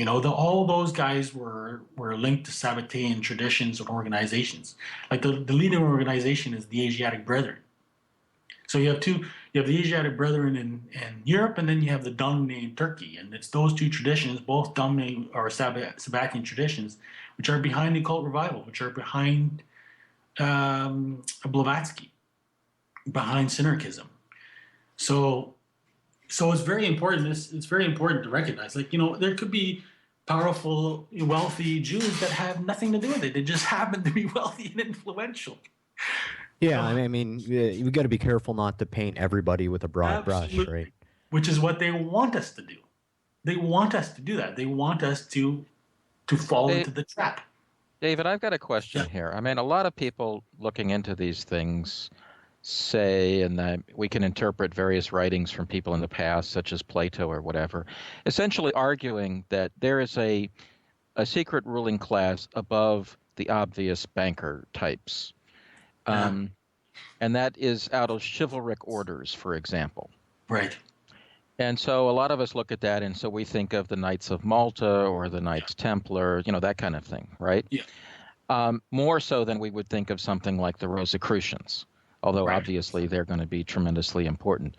All those guys were linked to Sabbatean traditions and organizations. Like the leading organization is the Asiatic Brethren. So you have the Asiatic Brethren in Europe, and then you have the Dumne in Turkey. And it's those two traditions, both Dumne or Sabbatean traditions, which are behind the occult revival, which are behind Blavatsky, behind synarchism. So it's very important. It's very important to recognize, there could be powerful, wealthy Jews that have nothing to do with it. They just happen to be wealthy and influential. Yeah, I mean, we got to be careful not to paint everybody with a broad brush, right? Which is what they want us to do. They want us to do that. They want us to fall into the trap. David, I've got a question here. I mean, a lot of people looking into these things say, and that we can interpret various writings from people in the past, such as Plato or whatever, essentially arguing that there is a secret ruling class above the obvious banker types. And that is out of chivalric orders, for example. Right. And so a lot of us look at that, and so we think of the Knights of Malta or the Knights Templar, that kind of thing, right? Yeah. More so than we would think of something like the Rosicrucians, although obviously they're going to be tremendously important.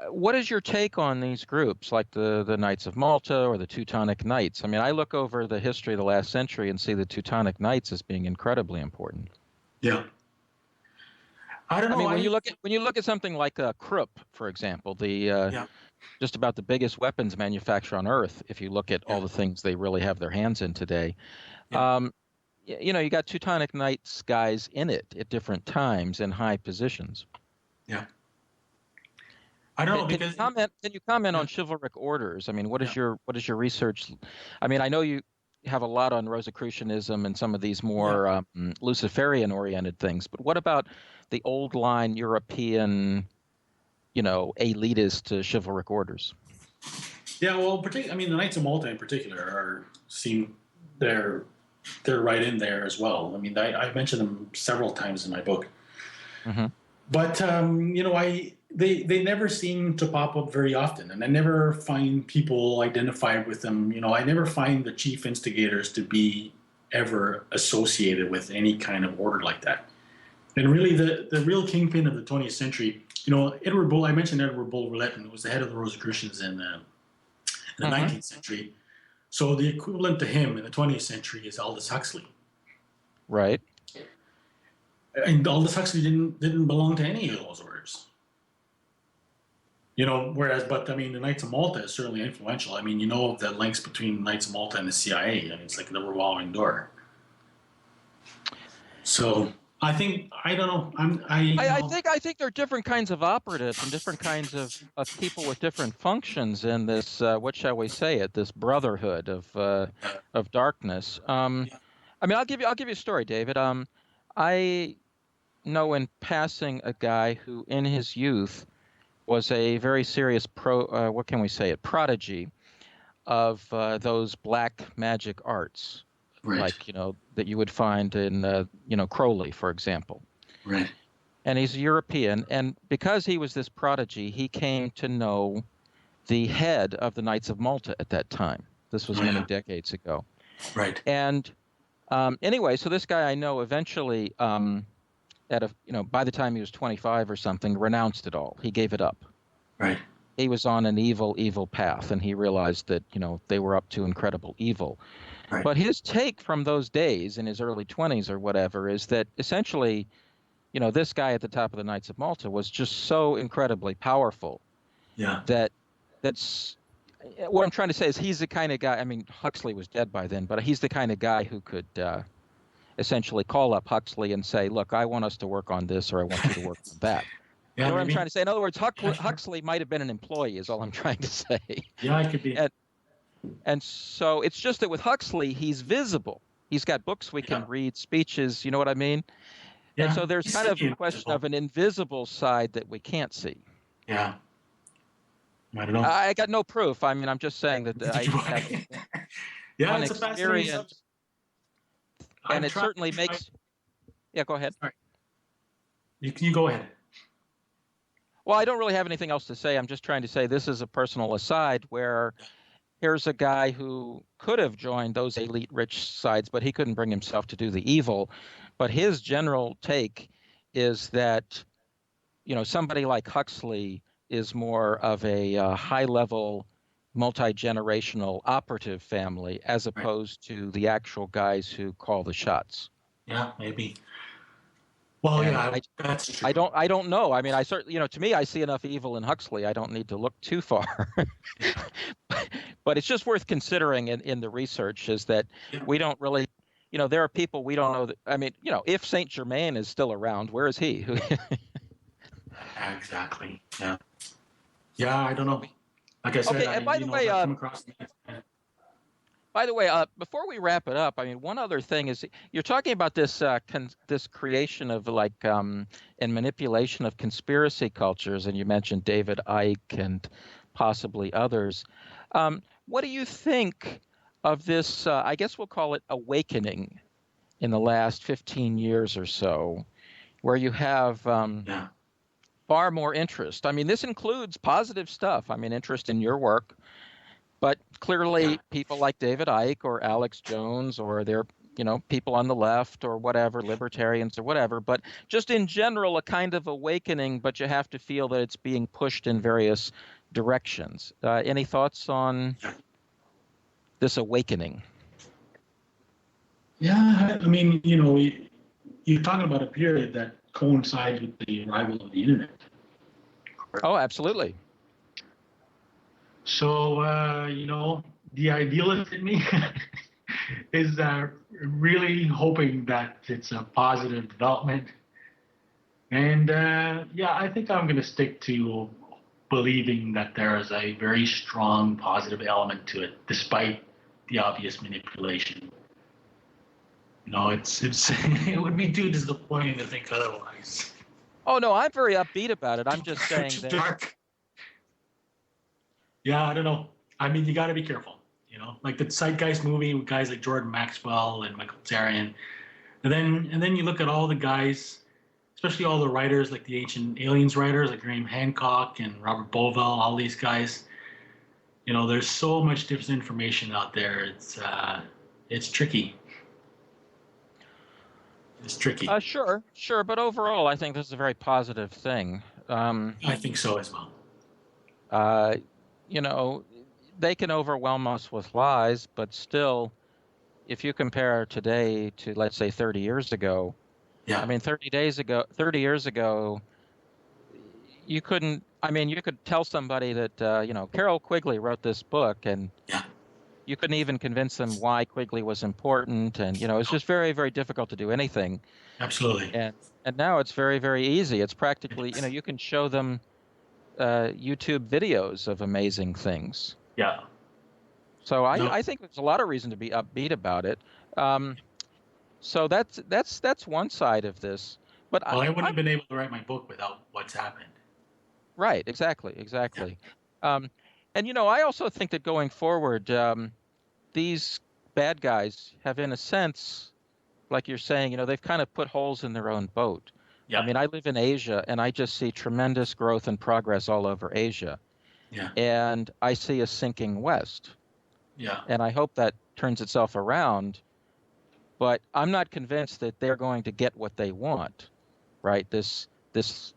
What is your take on these groups, like the Knights of Malta or the Teutonic Knights? I mean, I look over the history of the last century and see the Teutonic Knights as being incredibly important. Yeah. I don't know. I mean, when you look at something like Krupp, for example, just about the biggest weapons manufacturer on Earth, if you look at all the things they really have their hands in today. Yeah. You got Teutonic Knights guys in it at different times in high positions. Yeah. I don't know Can because you comment yeah, on chivalric orders? I mean, what yeah, is your research? I mean, I know you have a lot on Rosicrucianism and some of these yeah. more Luciferian oriented things, but what about the old line European, elitist chivalric orders? Yeah, well, I mean, the Knights of Malta in particular they're they're right in there as well. I mean, I mentioned them several times in my book, Hmm. but they never seem to pop up very often, and I never find people identified with them. I never find the chief instigators to be ever associated with any kind of order like that. And really, the real kingpin of the 20th century, Edward Bull. I mentioned Edward Bull-Roletton, who was the head of the Rosicrucians in the Hmm. 19th century. So the equivalent to him in the 20th century is Aldous Huxley. Right. And Aldous Huxley didn't belong to any of those orders. But I mean, the Knights of Malta is certainly influential. I mean, the links between the Knights of Malta and the CIA. I mean, it's like the revolving door. So I don't know. I think there are different kinds of operatives and different kinds of people with different functions in this. What shall we say it? This brotherhood of darkness. I mean, I'll give you a story, David. I know in passing a guy who, in his youth, was a very serious what can we say it? Prodigy of those black magic arts, Right, like that you would find in Crowley, for example. right, And he's a European, and because he was this prodigy, he came to know the head of the Knights of Malta at that time. This was many decades ago. right, And anyway, so this guy I know eventually, by the time he was 25 or something, renounced it all. He gave it up. right, He was on an evil path, and he realized that they were up to incredible evil. right. But his take from those days in his early 20s or whatever is that essentially, this guy at the top of the Knights of Malta was just so incredibly powerful Yeah, that's what I'm trying to say is he's the kind of guy. I mean, Huxley was dead by then, but he's the kind of guy who could essentially call up Huxley and say, look, I want us to work on this, or I want you to work on that. yeah. You know what I'm Maybe. trying to say? In other words, Yeah, sure. Huxley might have been an employee, is all I'm trying to say. Yeah, it could be. And so it's just that with Huxley, he's visible. He's got books we can read, speeches, you know what I mean? Yeah. And so there's He's kind of a invisible. question of an invisible side that we can't see. Yeah. I don't know. I got no proof. I mean, I'm just saying that I have Yeah, one it's a fascinating experience, subject. and it certainly makes. Yeah, go ahead. Sorry. You go ahead. Well, I don't really have anything else to say. I'm just trying to say this is a personal aside where here's a guy who could have joined those elite rich sides, but he couldn't bring himself to do the evil. But his general take is that, somebody like Huxley is more of a high-level, multi-generational operative family as opposed to the actual guys who call the shots. Yeah, maybe. Well, And yeah, that's true. I don't know. I mean, I certainly, to me, I see enough evil in Huxley. I don't need to look too far. But it's just worth considering in the research is that we don't really, there are people we don't know that, I mean, if Saint Germain is still around, where is he? Exactly. Yeah. Yeah, I don't know. Like I said, Okay, and by the way, I've come across By the way, before we wrap it up, I mean, one other thing is you're talking about this this creation of and manipulation of conspiracy cultures, and you mentioned David Icke and possibly others. What do you think of this? I guess we'll call it awakening in the last 15 years or so, where you have far more interest. I mean, this includes positive stuff. I mean, interest in your work. But clearly, people like David Icke or Alex Jones or their, people on the left or whatever, libertarians or whatever. But just in general, a kind of awakening, but you have to feel that it's being pushed in various directions. Any thoughts on this awakening? Yeah, I mean, you're talking about a period that coincides with the arrival of the internet. Oh, absolutely. So, the idealist in me is really hoping that it's a positive development. And, I think I'm going to stick to believing that there is a very strong positive element to it, despite the obvious manipulation. It's it would be too disappointing to think otherwise. Oh no, I'm very upbeat about it. I'm just saying that. Dark. Yeah, I don't know. I mean, you got to be careful. Like the Zeitgeist movie with guys like Jordan Maxwell and Michael Tsarian, and then you look at all the guys, especially all the writers, like the Ancient Aliens writers, like Graham Hancock and Robert Bovell, all these guys. There's so much disinformation out there. It's tricky. It's tricky. Sure, but overall, I think this is a very positive thing. I think so as well. They can overwhelm us with lies, but still, if you compare today to, let's say, 30 years ago, yeah. I mean, 30 years ago, you couldn't, you could tell somebody that, Carroll Quigley wrote this book, and yeah. You couldn't even convince them why Quigley was important, and, it's just very, very difficult to do anything. Absolutely. And now it's very, very easy. It's practically, you can show them YouTube videos of amazing things. Yeah. So I think there's a lot of reason to be upbeat about it. So that's one side of this. But I wouldn't have been able to write my book without what's happened. Right. Exactly. Yeah. And I also think that going forward, these bad guys have, in a sense, like you're saying, they've kind of put holes in their own boat. Yeah. I mean, I live in Asia, and I just see tremendous growth and progress all over Asia. Yeah. And I see a sinking West. Yeah. And I hope that turns itself around. But I'm not convinced that they're going to get what they want, right? This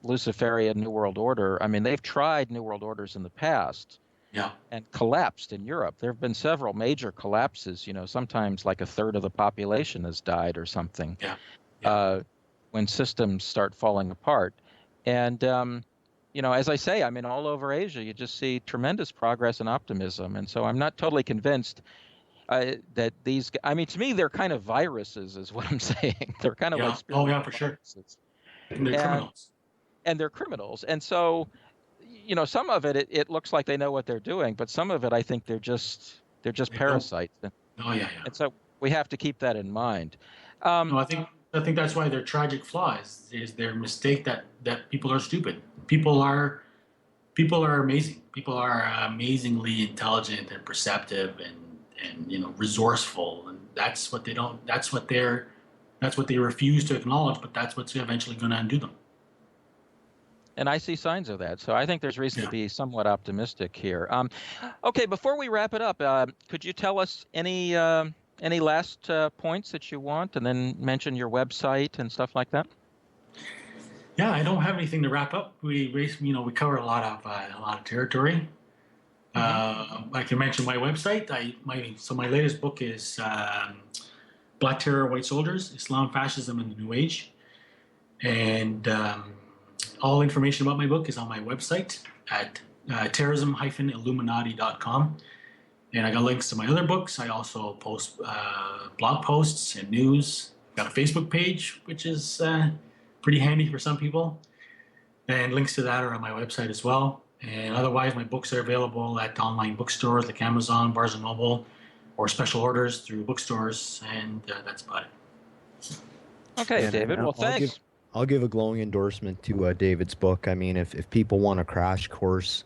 Luciferian New World Order. I mean, they've tried New World Orders in the past. Yeah. And collapsed in Europe. There have been several major collapses. Sometimes like a third of the population has died or something. Yeah. Yeah. When systems start falling apart. And as I say, all over Asia, you just see tremendous progress and optimism. And so I'm not totally convinced that these, to me, they're kind of viruses is what I'm saying. They're kind of like spiritual for sure. And they're criminals. And they're criminals. And so, some of it looks like they know what they're doing, but some of it, I think they're just parasites. Yeah. And so we have to keep that in mind. No, I think that's why their tragic flaw is their mistake that people are stupid. People are amazing. People are amazingly intelligent and perceptive and resourceful, and that's what they refuse to acknowledge, but that's what's eventually going to undo them. And I see signs of that. So I think there's reason to be somewhat optimistic here. Okay, before we wrap it up, could you tell us any last points that you want, and then mention your website and stuff like that? Yeah, I don't have anything to wrap up. We cover a lot of territory. I can mention my website. My latest book is Black Terror, White Soldiers: Islam, Fascism, and the New Age, and all information about my book is on my website at terrorism-illuminati.com. And I got links to my other books. I also post blog posts and news. Got a Facebook page, which is pretty handy for some people. And links to that are on my website as well. And otherwise, my books are available at online bookstores like Amazon, Barnes & Noble, or special orders through bookstores. And that's about it. Okay, David. Well, thanks. I'll give a glowing endorsement to David's book. If people want a crash course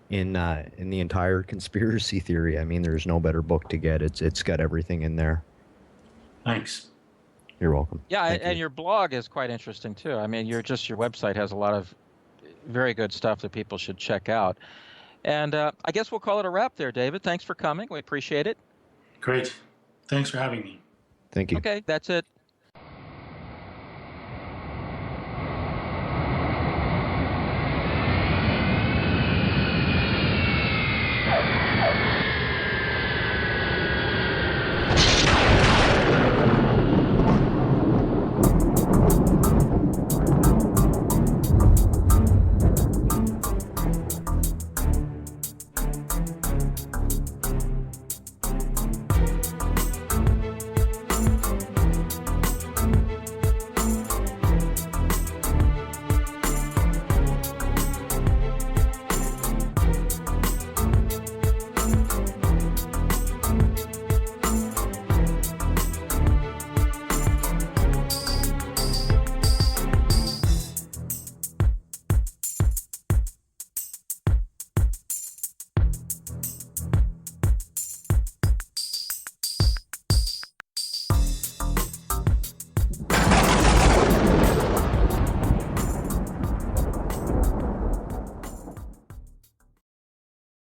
in the entire conspiracy theory, there's no better book to get. It's got everything in there. Thanks. You're welcome. Yeah, and your blog is quite interesting too. Your website has a lot of very good stuff that people should check out. And I guess we'll call it a wrap there, David. Thanks for coming. We appreciate it. Great. Thanks for having me. Thank you. Okay, that's it.